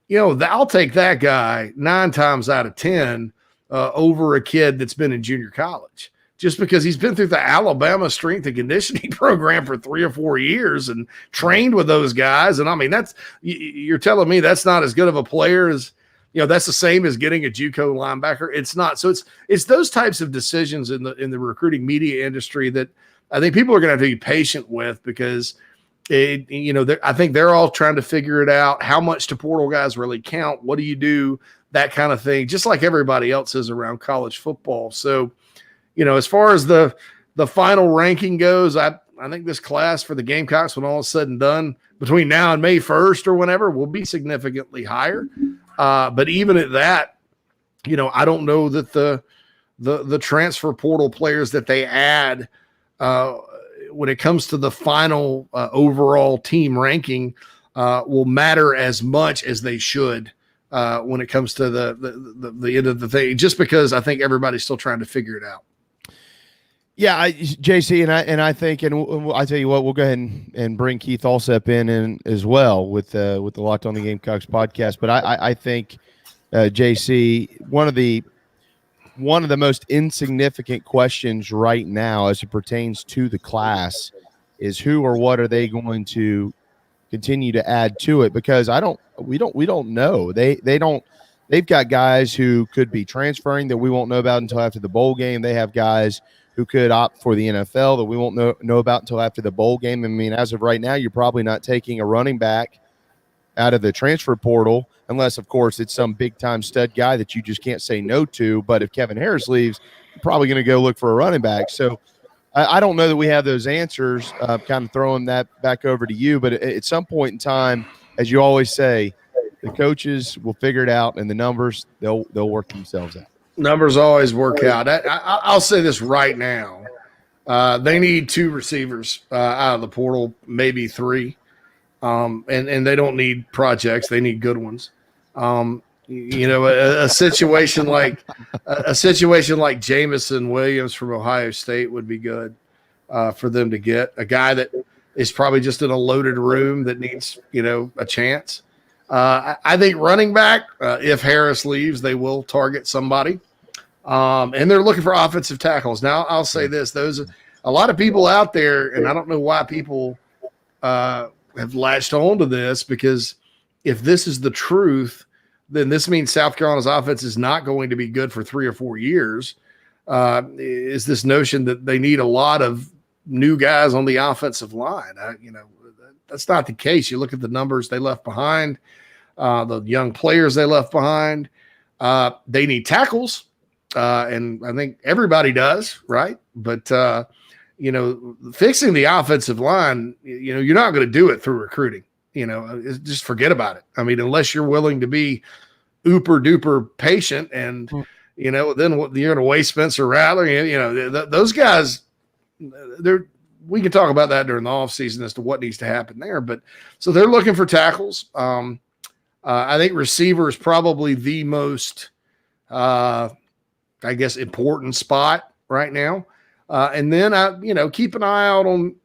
I'll take that guy 9 times out of 10 over a kid that's been in junior college, just because he's been through the Alabama strength and conditioning program for 3 or 4 years and trained with those guys. And I mean, you're telling me that's not as good of a player as, that's the same as getting a JUCO linebacker. It's not. So it's those types of decisions in the recruiting media industry that I think people are going to have to be patient with, because I think they're all trying to figure it out. How much do portal guys really count? What do you do? That kind of thing, just like everybody else is around college football. So, as far as the final ranking goes, I think this class for the Gamecocks, when all is said and done, between now and May 1st or whenever will be significantly higher. But even at that, I don't know that the transfer portal players that they add when it comes to the final overall team ranking will matter as much as they should when it comes to the end of the thing, just because I think everybody's still trying to figure it out. Yeah, JC, and I think, and I tell you what, we'll go ahead and bring Keith Allsep in as well with the Locked on the Gamecocks podcast. But I think JC, one of the most insignificant questions right now as it pertains to the class is who or what are they going to continue to add to it, because we don't know. They've got guys who could be transferring that we won't know about until after the bowl game. They have guys who could opt for the NFL that we won't know about until after the bowl game. I mean, as of right now, you're probably not taking a running back out of the transfer portal unless, of course, it's some big-time stud guy that you just can't say no to. But if Kevin Harris leaves, you're probably going to go look for a running back. So I don't know that we have those answers, kind of throwing that back over to you. But at some point in time, as you always say, the coaches will figure it out, and the numbers, they'll work themselves out. Numbers always work out. I'll say this right now. They need 2 receivers out of the portal, maybe 3. And they don't need projects. They need good ones. A situation like Jamison Williams from Ohio State would be good for them to get. A guy that is probably just in a loaded room that needs, a chance. I think running back, if Harris leaves, they will target somebody. And they're looking for offensive tackles. Now, I'll say this. A lot of people out there, and I don't know why people have latched on to this, because if this is the truth, then this means South Carolina's offense is not going to be good for 3 or 4 years. Is this notion that they need a lot of new guys on the offensive line? That's not the case. You look at the numbers they left behind, the young players they left behind. They need tackles, and I think everybody does, right? But fixing the offensive line, you're not going to do it through recruiting. Just forget about it. I mean, unless you're willing to be uber duper patient, and then you're going to waste Spencer Rattler. Those guys. We can talk about that during the offseason as to what needs to happen there. But so they're looking for tackles. I think receiver is probably the most, important spot right now. And then keep an eye out on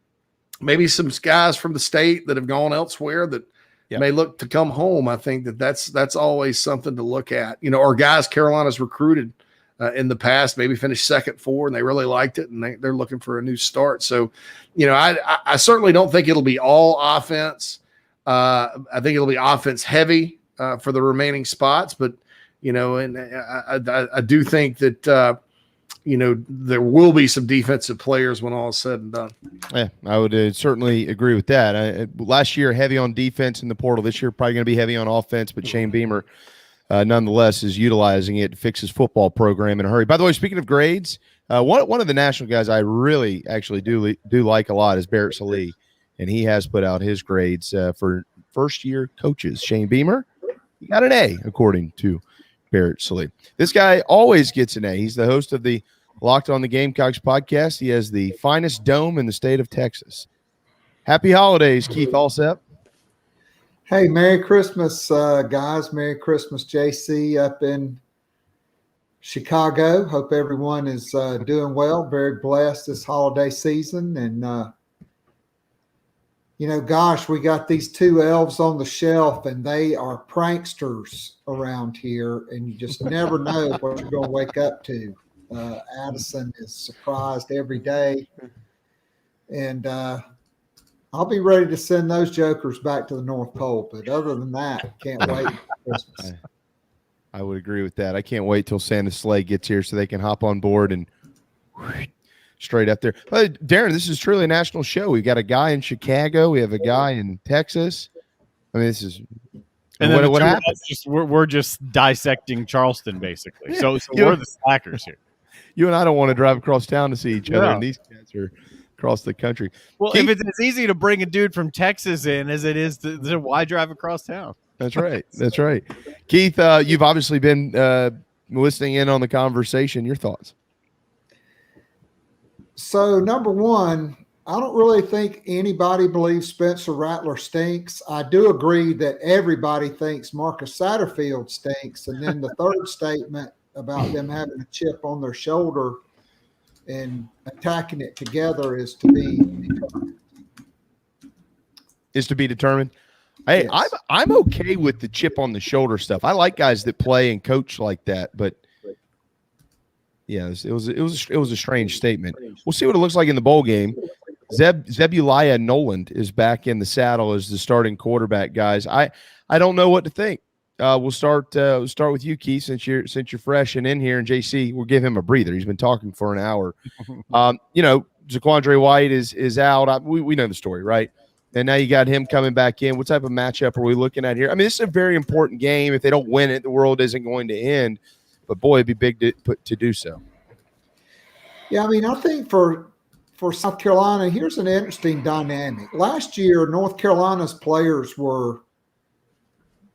maybe some guys from the state that have gone elsewhere that may look to come home. I think that's always something to look at. Or guys Carolina's recruited in the past, maybe finished 2nd, 4, and they really liked it, and they're looking for a new start. So, I certainly don't think it'll be all offense. I think it'll be offense heavy for the remaining spots, but and I do think that there will be some defensive players when all is said and done. Yeah, I would certainly agree with that. Last year, heavy on defense in the portal. This year, probably going to be heavy on offense, but Shane Beamer nonetheless is utilizing it to fix his football program in a hurry. By the way, speaking of grades, one of the national guys I really actually do like a lot is Barrett Salee, and he has put out his grades for first-year coaches. Shane Beamer, he got an A, according to Barrett Salee. This guy always gets an A. He's the host of the Locked on the Gamecocks podcast. He has the finest dome in the state of Texas. Happy holidays, Keith Allsep. Hey, Merry Christmas, guys. Merry Christmas, JC, up in Chicago. Hope everyone is doing well. Very blessed this holiday season. And, gosh, we got these 2 elves on the shelf, and they are pranksters around here, and you just never know what you're going to wake up to. Addison is surprised every day. And I'll be ready to send those jokers back to the North Pole. But other than that, can't wait for Christmas. I would agree with that. I can't wait till Santa's sleigh gets here so they can hop on board and straight up there. Darren, this is truly a national show. We've got a guy in Chicago. We have a guy in Texas. I mean, this is and what happens. We're just dissecting Charleston, basically. So we're the slackers here. You and I don't want to drive across town to see each other, and these cats are across the country. Well, if it's as easy to bring a dude from Texas in as it is to why drive across town? That's right. That's right. Keith, you've obviously been listening in on the conversation. Your thoughts? So, number one, I don't really think anybody believes Spencer Rattler stinks. I do agree that everybody thinks Marcus Satterfield stinks. And then the third statement about them having a chip on their shoulder and attacking it together is to be determined. Hey, Yes. I'm okay with the chip on the shoulder stuff. I like guys that play and coach like that, but yeah, it was a strange statement. We'll see what it looks like in the bowl game. Zebulaya Noland is back in the saddle as the starting quarterback, guys. I don't know what to think. We'll start with you, Keith, since you're fresh and in here, and JC, we'll give him a breather. He's been talking for an hour. Zaquandre White is out. We know the story, right? And now you got him coming back in. What type of matchup are we looking at here? I mean, this is a very important game. If they don't win it, the world isn't going to end. But boy, it'd be big to do so. Yeah, I mean, I think for South Carolina, here's an interesting dynamic. Last year, North Carolina's players were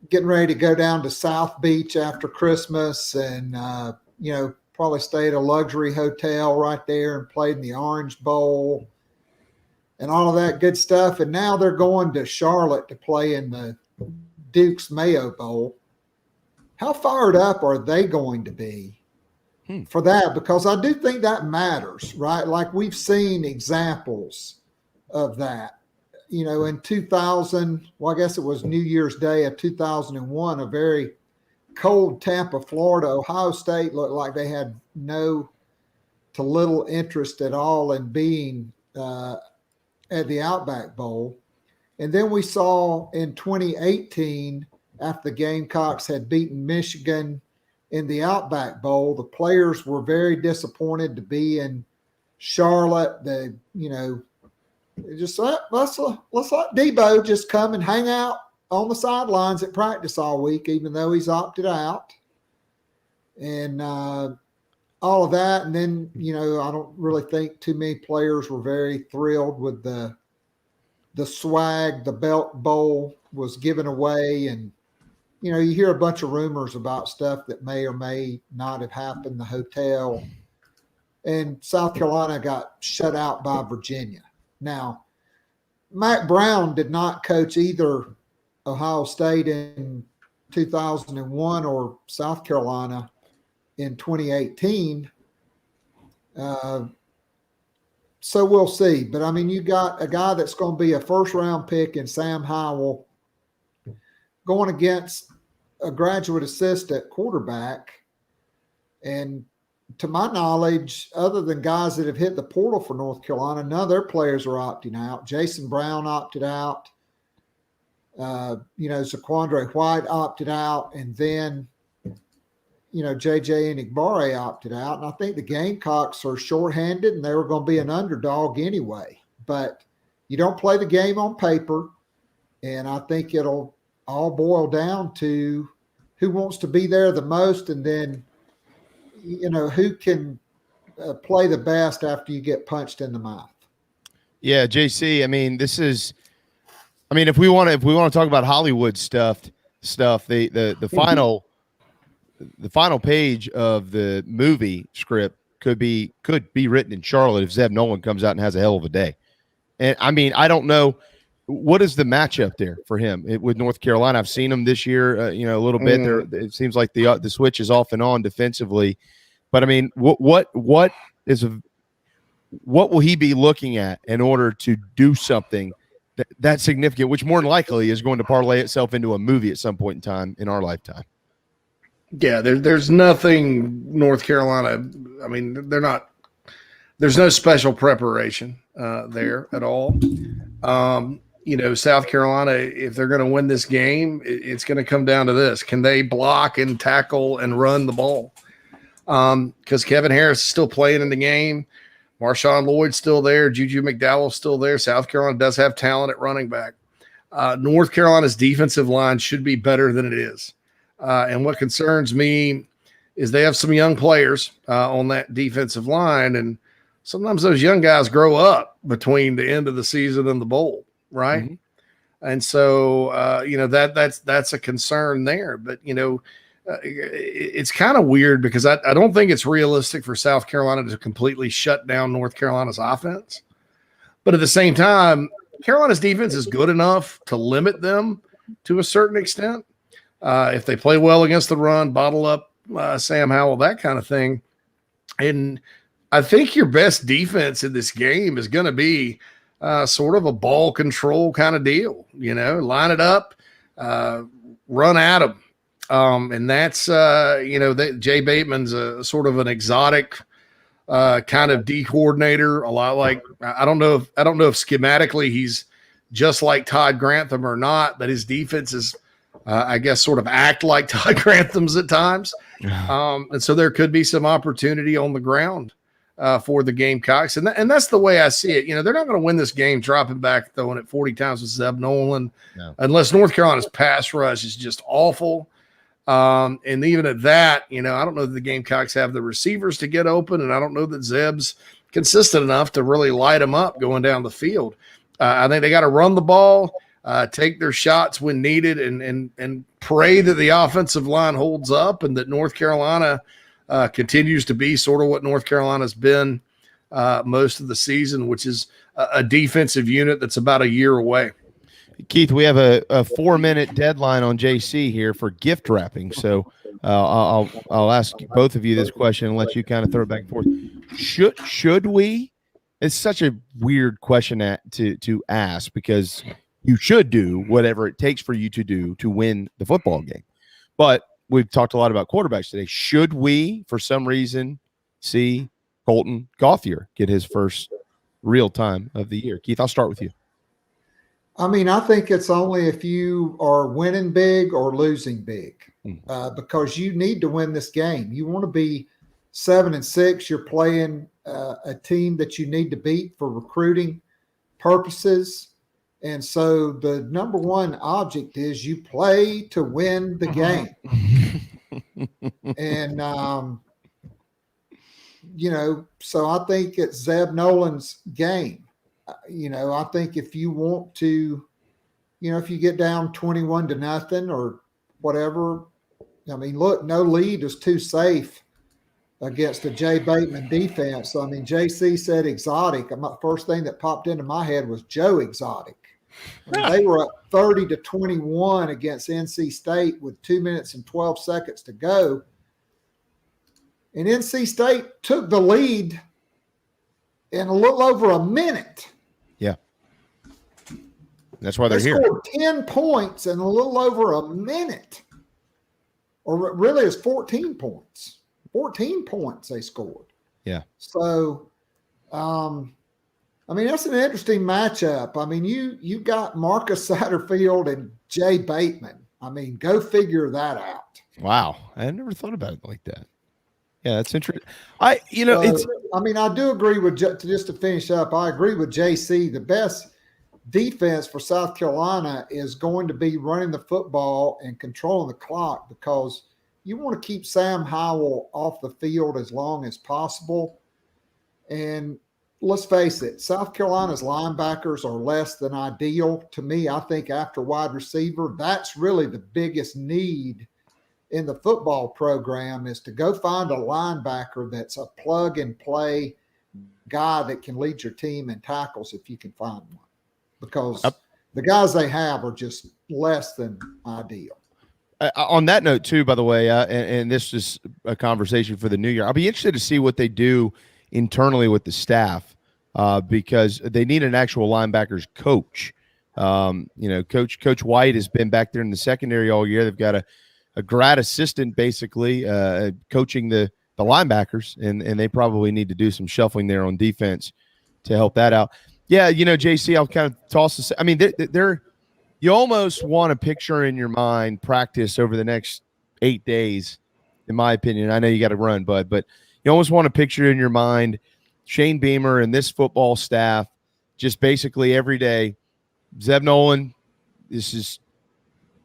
getting ready to go down to South Beach after Christmas and, probably stayed at a luxury hotel right there and played in the Orange Bowl and all of that good stuff. And now they're going to Charlotte to play in the Duke's Mayo Bowl. How fired up are they going to be for that? Because I do think that matters, right? Like we've seen examples of that. In 2000, I guess it was New Year's Day of 2001, a very cold Tampa, Florida, Ohio State looked like they had no to little interest at all in being at the Outback Bowl. And then we saw in 2018, after the Gamecocks had beaten Michigan in the Outback Bowl, the players were very disappointed to be in Charlotte. They, just let's let Debo just come and hang out on the sidelines at practice all week, even though he's opted out, and all of that. And then I don't really think too many players were very thrilled with the swag. The Belt Bowl was given away, and you hear a bunch of rumors about stuff that may or may not have happened. The hotel, and South Carolina got shut out by Virginia. Now, Mack Brown did not coach either Ohio State in 2001 or South Carolina in 2018. So we'll see. But, I mean, you got a guy that's going to be a first-round pick in Sam Howell going against a graduate assistant quarterback. And to my knowledge, other than guys that have hit the portal for North Carolina, none of their players are opting out. Jason Brown opted out. Zaquandre White opted out. And then, JJ Enigbare opted out. And I think the Gamecocks are shorthanded and they were going to be an underdog anyway. But you don't play the game on paper. And I think it'll all boil down to who wants to be there the most, and then who can play the best after you get punched in the mouth. Yeah, JC. I mean, if we want to talk about Hollywood stuff, the final page of the movie script could be written in Charlotte if Zeb Nolan comes out and has a hell of a day. And I mean, I don't know what is the matchup there for him with North Carolina. I've seen him this year, a little bit. There, it seems like the switch is off and on defensively. But I mean, what will he be looking at in order to do something that significant, which more than likely is going to parlay itself into a movie at some point in time in our lifetime? Yeah, there's nothing North Carolina. I mean, there's no special preparation there at all. South Carolina, if they're going to win this game, it's going to come down to this. Can they block and tackle and run the ball? Because Kevin Harris is still playing in the game. Marshawn Lloyd's still there. Juju McDowell's still there. South Carolina does have talent at running back. North Carolina's defensive line should be better than it is. And what concerns me is they have some young players on that defensive line. And sometimes those young guys grow up between the end of the season and the bowl, right? Mm-hmm. And so, that's a concern there. But, it's kind of weird because I don't think it's realistic for South Carolina to completely shut down North Carolina's offense. But at the same time, Carolina's defense is good enough to limit them to a certain extent. If they play well against the run, bottle up Sam Howell, that kind of thing. And I think your best defense in this game is going to be sort of a ball control kind of deal, line it up, run at them. And that's, that Jay Bateman's a sort of an exotic kind of D coordinator, a lot like, I don't know if schematically he's just like Todd Grantham or not, but his defenses, I guess, sort of act like Todd Grantham's at times. And so there could be some opportunity on the ground for the Gamecocks. And that's the way I see it. They're not going to win this game dropping back, throwing it 40 times with Zeb Nolan, unless North Carolina's pass rush is just awful. And even at that, I don't know that the Gamecocks have the receivers to get open, and I don't know that Zeb's consistent enough to really light them up going down the field. I think they got to run the ball, take their shots when needed, and pray that the offensive line holds up and that North Carolina continues to be sort of what North Carolina's been most of the season, which is a defensive unit that's about a year away. Keith, we have a 4-minute deadline on JC here for gift wrapping. So I'll ask both of you this question and let you kind of throw it back and forth. Should we? It's such a weird question to ask because you should do whatever it takes for you to do to win the football game. But we've talked a lot about quarterbacks today. Should we, for some reason, see Colton Gauthier get his first real time of the year? Keith, I'll start with you. I mean, I think it's only if you are winning big or losing big, because you need to win this game. You want to be 7-6. You're playing a team that you need to beat for recruiting purposes. And so the number one object is you play to win the game. And, so I think it's Zeb Nolan's game. I think if you want to, if you get down 21-0 or whatever, I mean, look, no lead is too safe against a Jay Bateman defense. I mean, JC said exotic. The first thing that popped into my head was Joe Exotic. They were up 30-21 against NC State with 2 minutes and 12 seconds to go. And NC State took the lead in a little over a minute. Yeah. That's why they're here. They scored 10 points in a little over a minute. Or really it's 14 points. 14 points they scored. Yeah. So, that's an interesting matchup. I mean, you got Marcus Satterfield and Jay Bateman. I mean, go figure that out. Wow. I never thought about it like that. Yeah, that's interesting. I do agree with, just to finish up, I agree with JC. The best defense for South Carolina is going to be running the football and controlling the clock, because you want to keep Sam Howell off the field as long as possible. And let's face it, South Carolina's linebackers are less than ideal. To me, I think after wide receiver, that's really the biggest need in the football program, is to go find a linebacker that's a plug and play guy that can lead your team in tackles if you can find one, because the guys they have are just less than ideal. On that note too, by the way, and this is a conversation for the new year, I'll be interested to see what they do internally with the staff, because they need an actual linebackers coach. Coach White has been back there in the secondary all year. They've got a grad assistant basically coaching the linebackers, and they probably need to do some shuffling there on defense to help that out. Yeah, JC, I'll kind of toss this. I mean, you almost want to picture in your mind practice over the next 8 days, in my opinion. I know you got to run, bud, but you almost want to picture in your mind Shane Beamer and this football staff just basically every day. Zeb Nolan, this is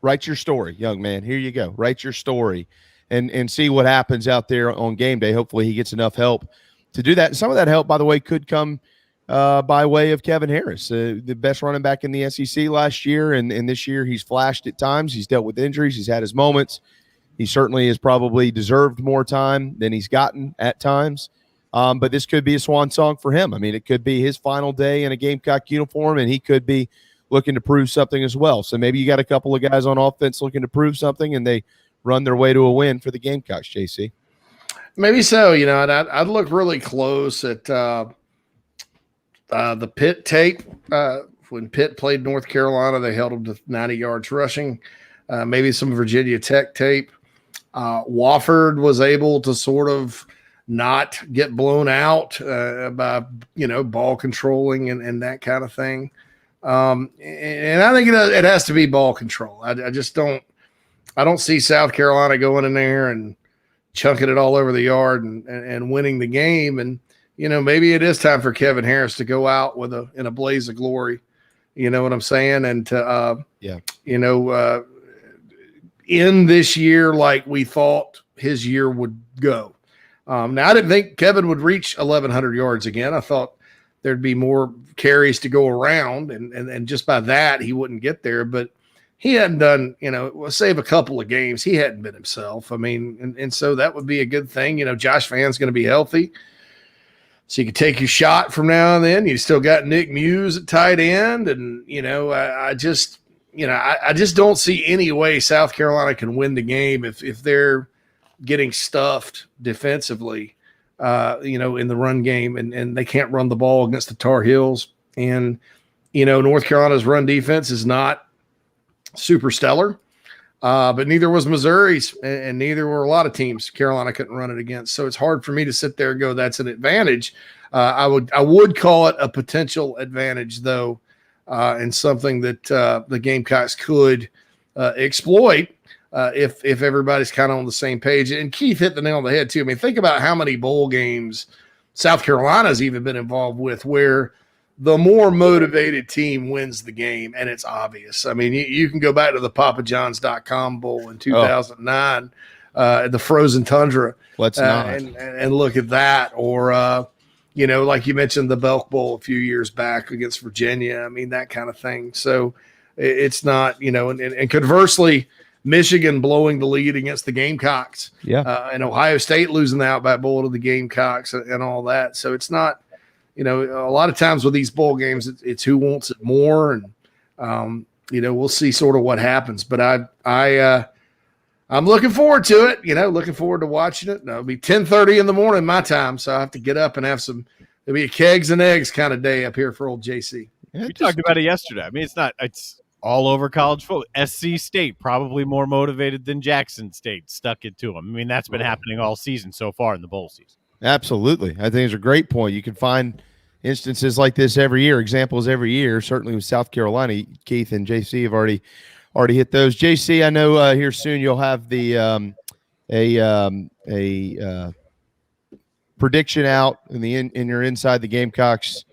write your story, young man. Here you go. Write your story and see what happens out there on game day. Hopefully he gets enough help do that. Some of that help, by the way, could come by way of Kevin Harris, the best running back in the SEC last year. And this year he's flashed at times. He's dealt with injuries. He's had his moments. He certainly has probably deserved more time than he's gotten at times. But this could be a swan song for him. I mean, it could be his final day in a Gamecock uniform, and he could be looking to prove something as well. So maybe you got a couple of guys on offense looking to prove something, and they run their way to a win for the Gamecocks, JC. Maybe so. You know, I'd look really close at the Pitt tape. When Pitt played North Carolina, they held them to 90 yards rushing. Maybe some Virginia Tech tape. Wofford was able to sort of not get blown out by, ball controlling and that kind of thing. And I think it has to be ball control. I don't see South Carolina going in there and chunking it all over the yard and winning the game. And, maybe it is time for Kevin Harris to go out in a blaze of glory. You know what I'm saying? And to, end this year like we thought his year would go. Now, I didn't think Kevin would reach 1,100 yards again. I thought there'd be more carries to go around, and just by that, he wouldn't get there. But he hadn't done, save a couple of games, he hadn't been himself. I mean, and so that would be a good thing. Josh Van's going to be healthy, so you can take your shot from now and then. You still got Nick Muse at tight end, and, I just don't see any way South Carolina can win the game if they're getting stuffed defensively, in the run game, and they can't run the ball against the Tar Heels. And, North Carolina's run defense is not super stellar, but neither was Missouri's, and neither were a lot of teams Carolina couldn't run it against. So it's hard for me to sit there and go, that's an advantage. I would call it a potential advantage, though, and something that the Gamecocks could exploit if everybody's kind of on the same page. And Keith hit the nail on the head, too. I mean, think about how many bowl games South Carolina's even been involved with where the more motivated team wins the game, and it's obvious. I mean, you can go back to the PapaJohns.com Bowl in 2009, the frozen tundra. Let's not. And look at that. Or, like you mentioned, the Belk Bowl a few years back against Virginia. I mean, that kind of thing. So it's not, and conversely, Michigan blowing the lead against the Gamecocks. Yeah. And Ohio State losing the Outback Bowl to the Gamecocks and all that. So it's not, a lot of times with these bowl games, it's who wants it more. And, we'll see sort of what happens. But I'm looking forward to it, looking forward to watching it. It'll be 10:30 in the morning my time, so I have to get up and have it'll be a kegs and eggs kind of day up here for old JC. We talked about it yesterday. I mean, it's all over college football. SC State probably more motivated than Jackson State stuck it to them. I mean, that's been happening all season so far in the bowl season. Absolutely. I think it's a great point. You can find instances like this every year, examples every year. Certainly with South Carolina, Keith and JC have already hit those. JC, I know here soon you'll have the prediction out in your Inside the Gamecocks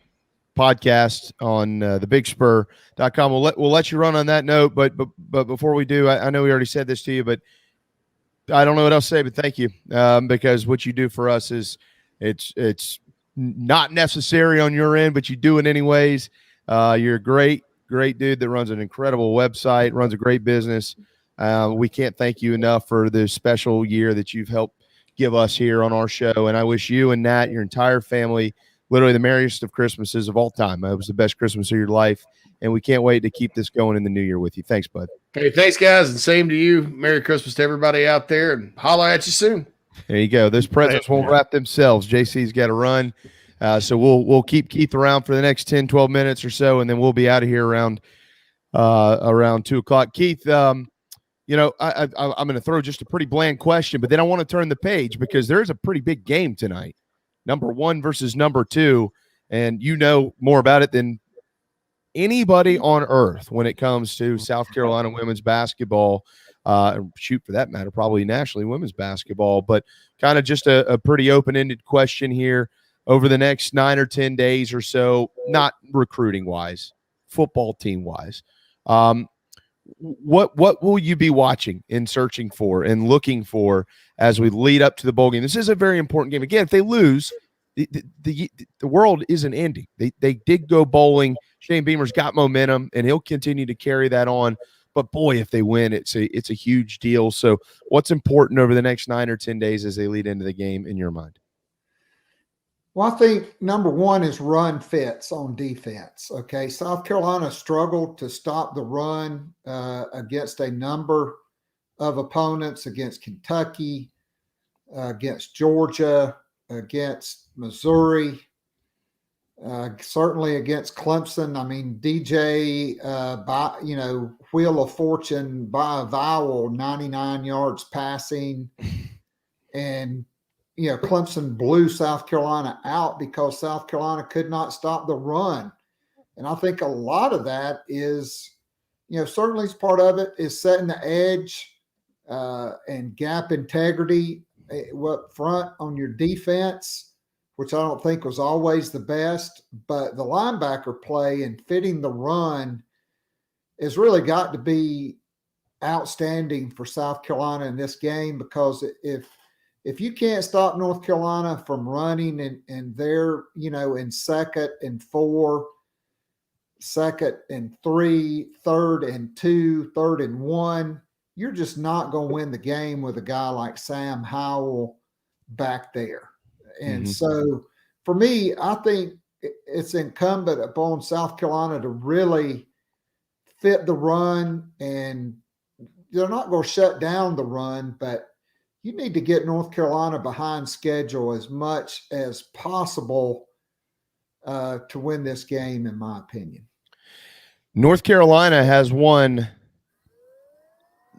podcast on the BigSpur.com. We'll let you run on that note, but before we do, I know we already said this to you, but I don't know what else to say, but thank you, because what you do for us is it's not necessary on your end, but you do it anyways. You're a great dude that runs an incredible website, runs a great business. We can't thank you enough for the special year that you've helped give us here on our show. And I wish you and Nat, your entire family, literally the merriest of Christmases of all time. It was the best Christmas of your life. And we can't wait to keep this going in the new year with you. Thanks, bud. Hey, thanks, guys. And same to you. Merry Christmas to everybody out there, and holla at you soon. There you go. Those presents won't wrap themselves. JC's got to run. So we'll keep Keith around for the next 10, 12 minutes or so, and then we'll be out of here around 2 o'clock. Keith, I'm going to throw just a pretty bland question, but then I want to turn the page because there is a pretty big game tonight. Number 1 versus number 2, and you know more about it than anybody on earth when it comes to South Carolina women's basketball. Shoot, for that matter, probably nationally women's basketball, but kind of just a pretty open-ended question here. Over the next 9 or 10 days or so, not recruiting-wise, football team-wise, what will you be watching and searching for and looking for as we lead up to the bowl game? This is a very important game. Again, if they lose, the world isn't ending. They did go bowling. Shane Beamer's got momentum, and he'll continue to carry that on. But boy, if they win, it's a huge deal. So what's important over the next 9 or 10 days as they lead into the game in your mind? Well, I think number one is run fits on defense. Okay. South Carolina struggled to stop the run against a number of opponents, against Kentucky, against Georgia, against Missouri, certainly against Clemson. I mean, DJ, Wheel of Fortune by a vowel, 99 yards passing. And, Clemson blew South Carolina out because South Carolina could not stop the run. And I think a lot of that is, certainly part of it is setting the edge and gap integrity up front on your defense, which I don't think was always the best. But the linebacker play and fitting the run has really got to be outstanding for South Carolina in this game, because if you can't stop North Carolina from running and they're, in 2nd and 4, 2nd and 3, 3rd and 2, 3rd and 1, you're just not going to win the game with a guy like Sam Howell back there. And so for me, I think it's incumbent upon South Carolina to really fit the run, and they're not going to shut down the run, but you need to get North Carolina behind schedule as much as possible to win this game, in my opinion. North Carolina has won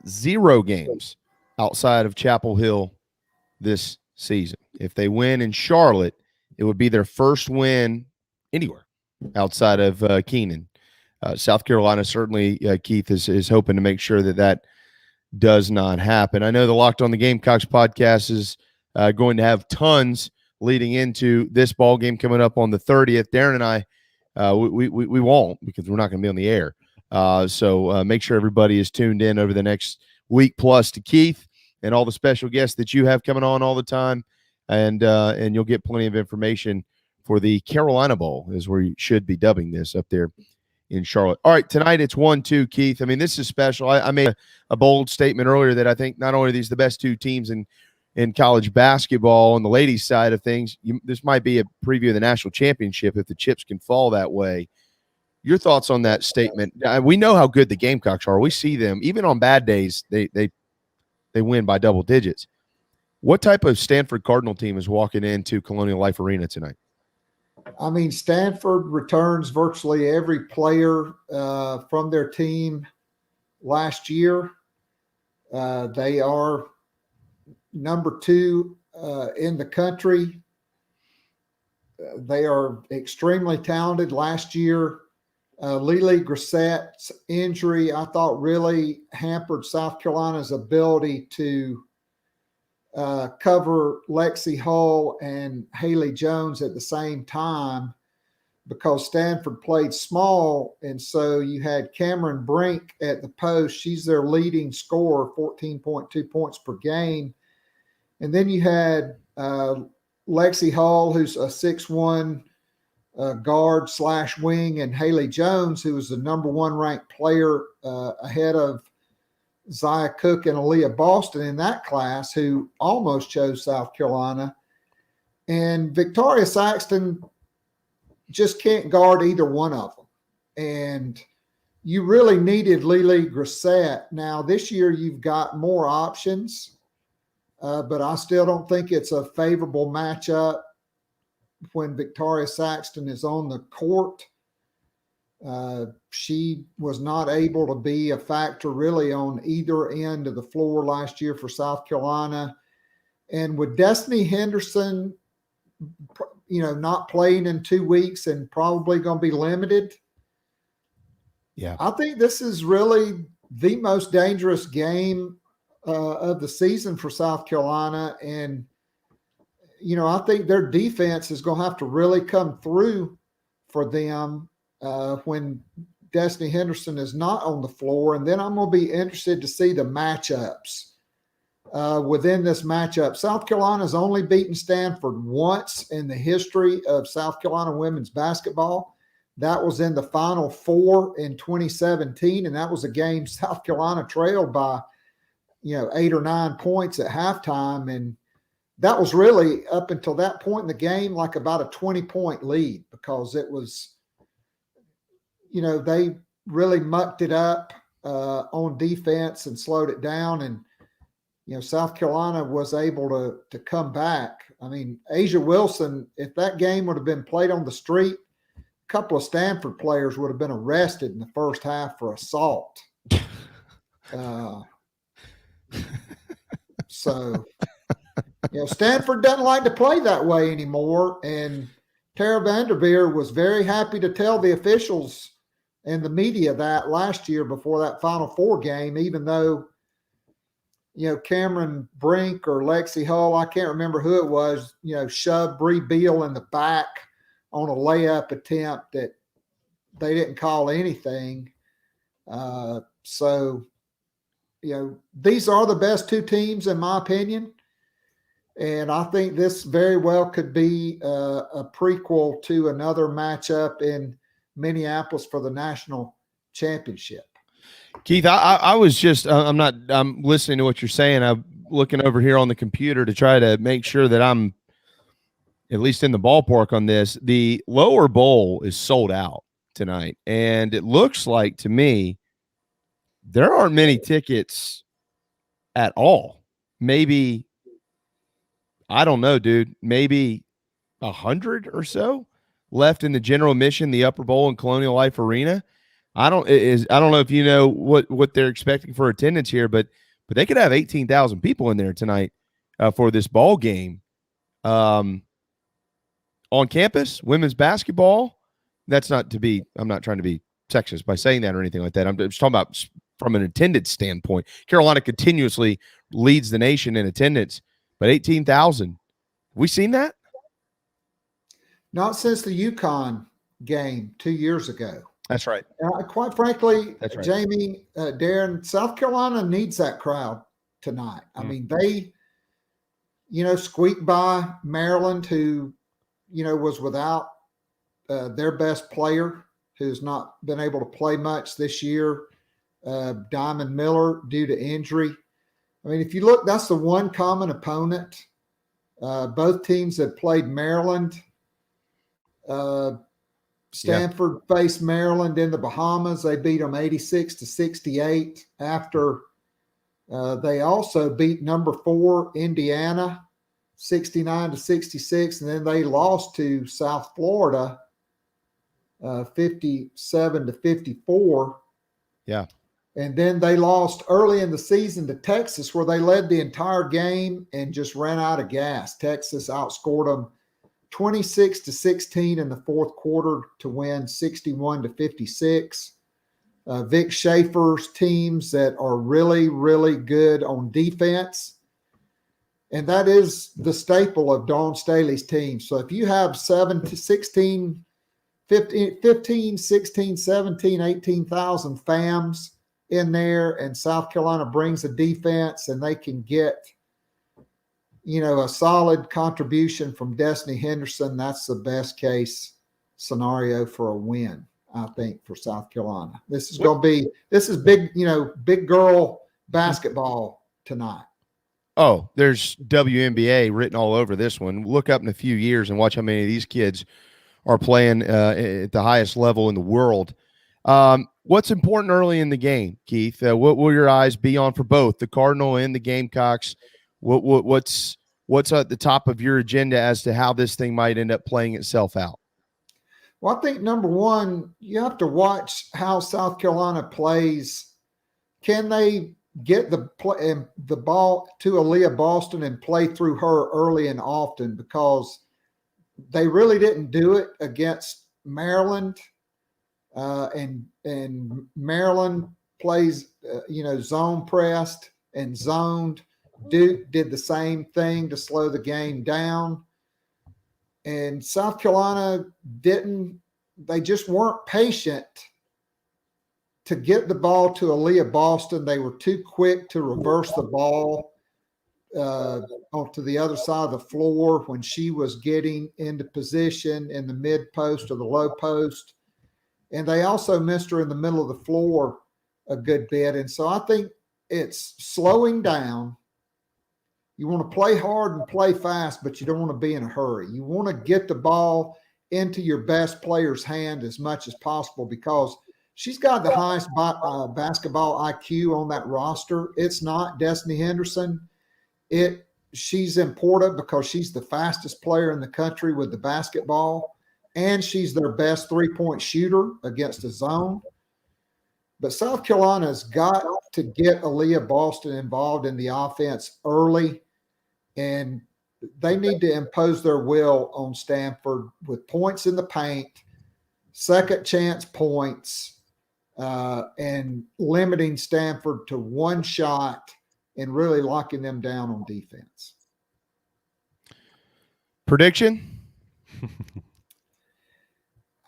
0 games outside of Chapel Hill this season. If they win in Charlotte, it would be their first win anywhere outside of Keenan. South Carolina, certainly, Keith is hoping to make sure that does not happen. I know the Locked on the Gamecocks podcast is going to have tons leading into this ball game coming up on the 30th. Darren and I, we won't, because we're not going to be on the air. So make sure everybody is tuned in over the next week plus to Keith and all the special guests that you have coming on all the time. And you'll get plenty of information for the Carolina Bowl, is where you should be dubbing this, up there in Charlotte. All right, tonight it's 1-2, Keith. I mean, this is special. I made a bold statement earlier that I think not only are these the best 2 teams in college basketball on the ladies' side of things, this might be a preview of the national championship if the chips can fall that way. Your thoughts on that statement? We know how good the Gamecocks are. We see them. Even on bad days, they win by double digits. What type of Stanford Cardinal team is walking into Colonial Life Arena tonight? I mean, Stanford returns virtually every player from their team last year. They are number 2 in the country. They are extremely talented. Last year, Lily Grissette's injury, I thought, really hampered South Carolina's ability to cover Lexi Hull and Haley Jones at the same time, because Stanford played small. And so you had Cameron Brink at the post. She's their leading scorer, 14.2 points per game. And then you had Lexi Hull, who's a 6'1" guard / wing, and Haley Jones, who was the number 1 ranked player ahead of Zia Cook and Aaliyah Boston in that class, who almost chose South Carolina. And Victoria Saxton just can't guard either one of them. And you really needed Lily Grissett. Now, this year you've got more options, but I still don't think it's a favorable matchup when Victoria Saxton is on the court. She was not able to be a factor really on either end of the floor last year for South Carolina. And with Destiny Henderson, not playing in 2 weeks and probably going to be limited, I think this is really the most dangerous game of the season for South Carolina. And, I think their defense is going to have to really come through for them when Destiny Henderson is not on the floor. And then I'm going to be interested to see the matchups within this matchup. South Carolina's only beaten Stanford once in the history of South Carolina women's basketball. That was in the Final Four in 2017, and that was a game South Carolina trailed by, 8 or 9 points at halftime. And that was really, up until that point in the game, like about a 20-point lead, because it was, they really mucked it up on defense and slowed it down. And, South Carolina was able to come back. I mean, Asia Wilson, if that game would have been played on the street, a couple of Stanford players would have been arrested in the first half for assault. So, Stanford doesn't like to play that way anymore. And Tara Vanderveer was very happy to tell the officials and the media that last year before that Final Four game, even though, Cameron Brink or Lexi Hull, I can't remember who it was, shoved Bree Beal in the back on a layup attempt that they didn't call anything. So, these are the best two teams in my opinion. And I think this very well could be a prequel to another matchup in Minneapolis for the national championship. Keith, I was just, I'm listening to what you're saying. I'm looking over here on the computer to try to make sure that I'm at least in the ballpark on this. The lower bowl is sold out tonight. And it looks like to me, there aren't many tickets at all. Maybe, I don't know, dude, maybe 100 or so left in the general admission, the upper bowl and Colonial Life Arena. I don't know if you know what they're expecting for attendance here, but they could have 18,000 people in there tonight for this ball game on campus. Women's basketball. That's not to be. I'm not trying to be sexist by saying that or anything like that. I'm just talking about from an attendance standpoint. Carolina continuously leads the nation in attendance, but 18,000. Have we seen that? Not since the UConn game 2 years ago. That's right. Quite frankly, That's right. Jamie, Darren, South Carolina needs that crowd tonight. I mean, they, squeaked by Maryland, who, was without their best player, who's not been able to play much this year, Diamond Miller, due to injury. I mean, if you look, that's the one common opponent. Both teams have played Maryland. Stanford faced Maryland in the Bahamas. They beat them 86-68 after they also beat number 4 Indiana 69-66. And then they lost to South Florida 57-54. Yeah. And then they lost early in the season to Texas, where they led the entire game and just ran out of gas. Texas outscored them 26-16 in the fourth quarter to win 61-56. Vic Schaefer's teams that are really, really good on defense. And that is the staple of Dawn Staley's team. So if you have 15, 16, 17, 18,000 FAMs in there, and South Carolina brings a defense and they can get, a solid contribution from Destiny Henderson, that's the best case scenario for a win, I think, for South Carolina. This is big, big girl basketball tonight. Oh, there's WNBA written all over this one. Look up in a few years and watch how many of these kids are playing at the highest level in the world. What's important early in the game, Keith? What will your eyes be on for both the Cardinal and the Gamecocks? What's at the top of your agenda as to how this thing might end up playing itself out? Well, I think number one, you have to watch how South Carolina plays. Can they get the ball to Aaliyah Boston and play through her early and often? Because they really didn't do it against Maryland, and Maryland plays zone pressed and zoned. Duke did the same thing to slow the game down. And South Carolina didn't. They just weren't patient to get the ball to Aaliyah Boston. They were too quick to reverse the ball onto the other side of the floor when she was getting into position in the mid post or the low post. And they also missed her in the middle of the floor a good bit. And so I think it's slowing down. You want to play hard and play fast, but you don't want to be in a hurry. You want to get the ball into your best player's hand as much as possible because she's got the highest basketball IQ on that roster. It's not Destiny Henderson. She's important because she's the fastest player in the country with the basketball, and she's their best three-point shooter against a zone. But South Carolina's got to get Aaliyah Boston involved in the offense early, and they need to impose their will on Stanford with points in the paint, second chance points, and limiting Stanford to one shot and really locking them down on defense. Prediction?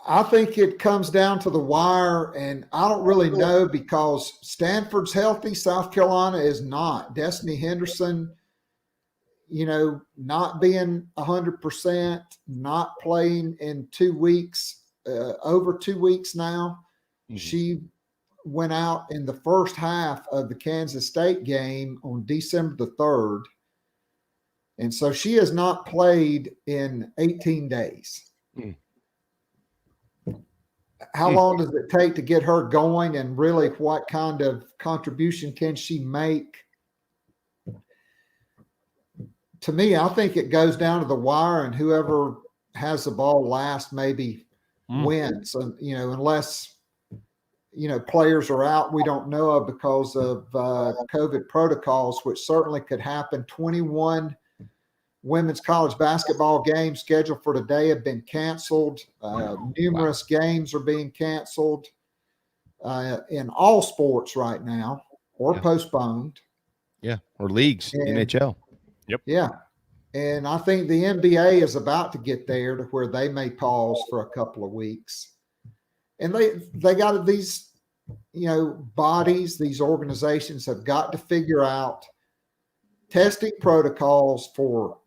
I think it comes down to the wire, and I don't really know because Stanford's healthy. South Carolina is not. Destiny Henderson, not being 100%, not playing in 2 weeks, over 2 weeks now. Mm-hmm. She went out in the first half of the Kansas State game on December the 3rd. And so she has not played in 18 days. Mm. How long does it take to get her going, and really what kind of contribution can she make? To me, I think it goes down to the wire, and whoever has the ball last maybe wins. So, unless players are out we don't know of because of COVID protocols, which certainly could happen. 21 women's college basketball games scheduled for today have been canceled. Numerous games are being canceled in all sports right now or postponed. Yeah, or leagues, NHL. Yep. Yeah. And I think the NBA is about to get there to where they may pause for a couple of weeks. And they got these, bodies, these organizations have got to figure out testing protocols for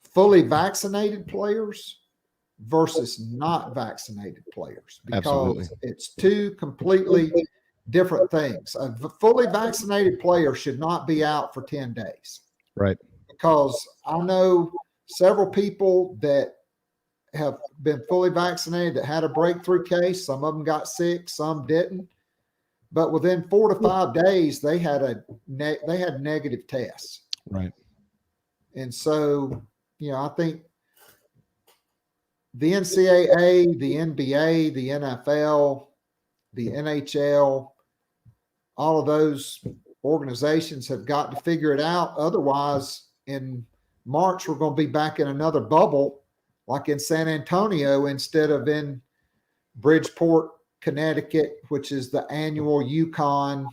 fully vaccinated players versus not vaccinated players, because Absolutely. It's two completely different things. A fully vaccinated player should not be out for 10 days. Right. Because I know several people that have been fully vaccinated that had a breakthrough case. Some of them got sick, some didn't. But within 4 to 5 days, they had negative tests. Right. And so, I think the NCAA, the NBA, the NFL, the NHL, all of those organizations have got to figure it out. Otherwise, in March, we're going to be back in another bubble like in San Antonio instead of in Bridgeport, Connecticut, which is the annual UConn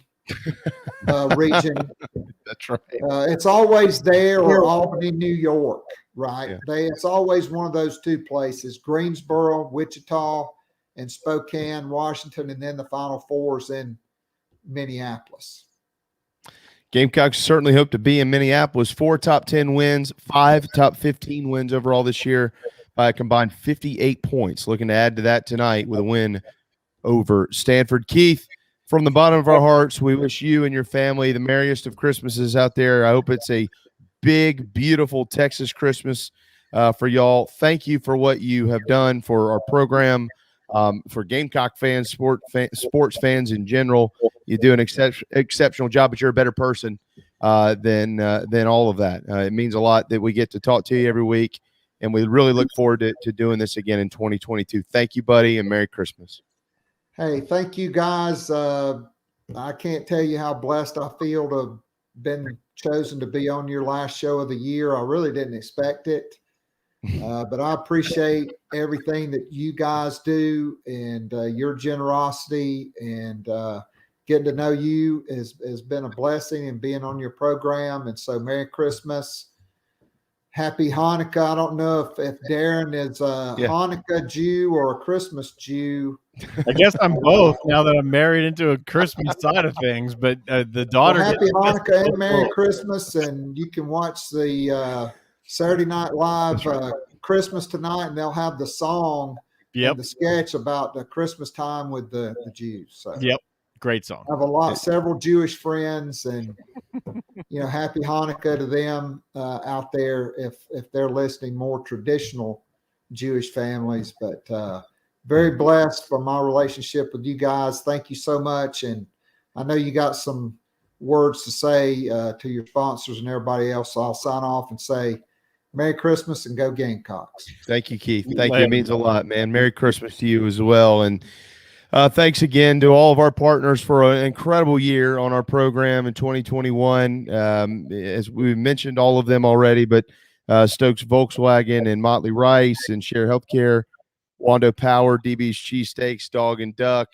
region. That's right. It's always there, or Albany, New York, right? Yeah. It's always one of those two places: Greensboro, Wichita, and Spokane, Washington, and then the Final Fours in Minneapolis. Gamecocks certainly hope to be in Minneapolis. 4 top 10 wins, 5 top 15 wins overall this year by a combined 58 points. Looking to add to that tonight with a win over Stanford. Keith, from the bottom of our hearts, we wish you and your family the merriest of Christmases out there. I hope it's a big, beautiful Texas Christmas for y'all. Thank you for what you have done for our program, for Gamecock fans, sports fans in general. You do an exceptional job, but you're a better person than all of that. It means a lot that we get to talk to you every week, and we really look forward to doing this again in 2022. Thank you, buddy, and Merry Christmas. Hey, thank you, guys. I can't tell you how blessed I feel to have been chosen to be on your last show of the year. I really didn't expect it, but I appreciate everything that you guys do and your generosity, and getting to know you has been a blessing, and being on your program. And so Merry Christmas, Happy Hanukkah. I don't know if Darren is a Hanukkah Jew or a Christmas Jew. I guess I'm both now that I'm married into a Christmas side of things, but the daughter. Well, happy Hanukkah and Merry Christmas, and you can watch the Saturday Night Live Christmas Tonight, and they'll have the song and the sketch about the Christmas time with the Jews. So. Yep. Great song. I have several Jewish friends, and happy Hanukkah to them out there if they're listening, more traditional Jewish families. But very blessed for my relationship with you guys. Thank you so much, and I know you got some words to say to your sponsors and everybody else. So I'll sign off and say Merry Christmas and go Gamecocks. Thank you, Keith. Thank you. It means a lot, man. Merry Christmas to you as well, and. Thanks again to all of our partners for an incredible year on our program in 2021. As we mentioned all of them already, but Stokes Volkswagen and Motley Rice and Share Healthcare, Wando Power, DB's Cheesesteaks, Dog and Duck,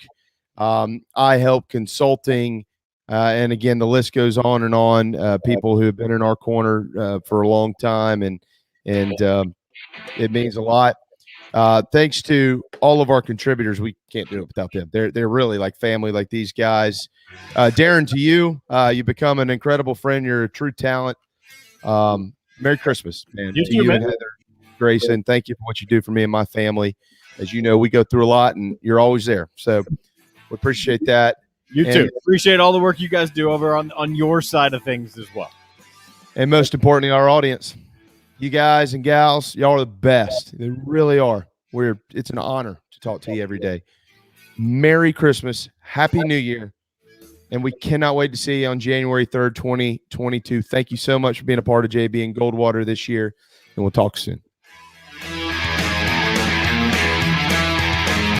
iHelp Consulting, and again, the list goes on and on. People who have been in our corner for a long time, and it means a lot. Thanks to all of our contributors. We can't do it without them. They're really like family, like these guys. Darren, to you, you become an incredible friend. You're a true talent. Merry Christmas, man. You to too, you man. and Heather, Grayson, thank you for what you do for me and my family. As you know, we go through a lot, and you're always there. So we appreciate that. You too. Appreciate all the work you guys do over on your side of things as well. And most importantly, our audience. You guys and gals, y'all are the best. They really are. It's an honor to talk to you every day. Merry Christmas. Happy New Year. And we cannot wait to see you on January 3rd, 2022. Thank you so much for being a part of JB and Goldwater this year, and we'll talk soon.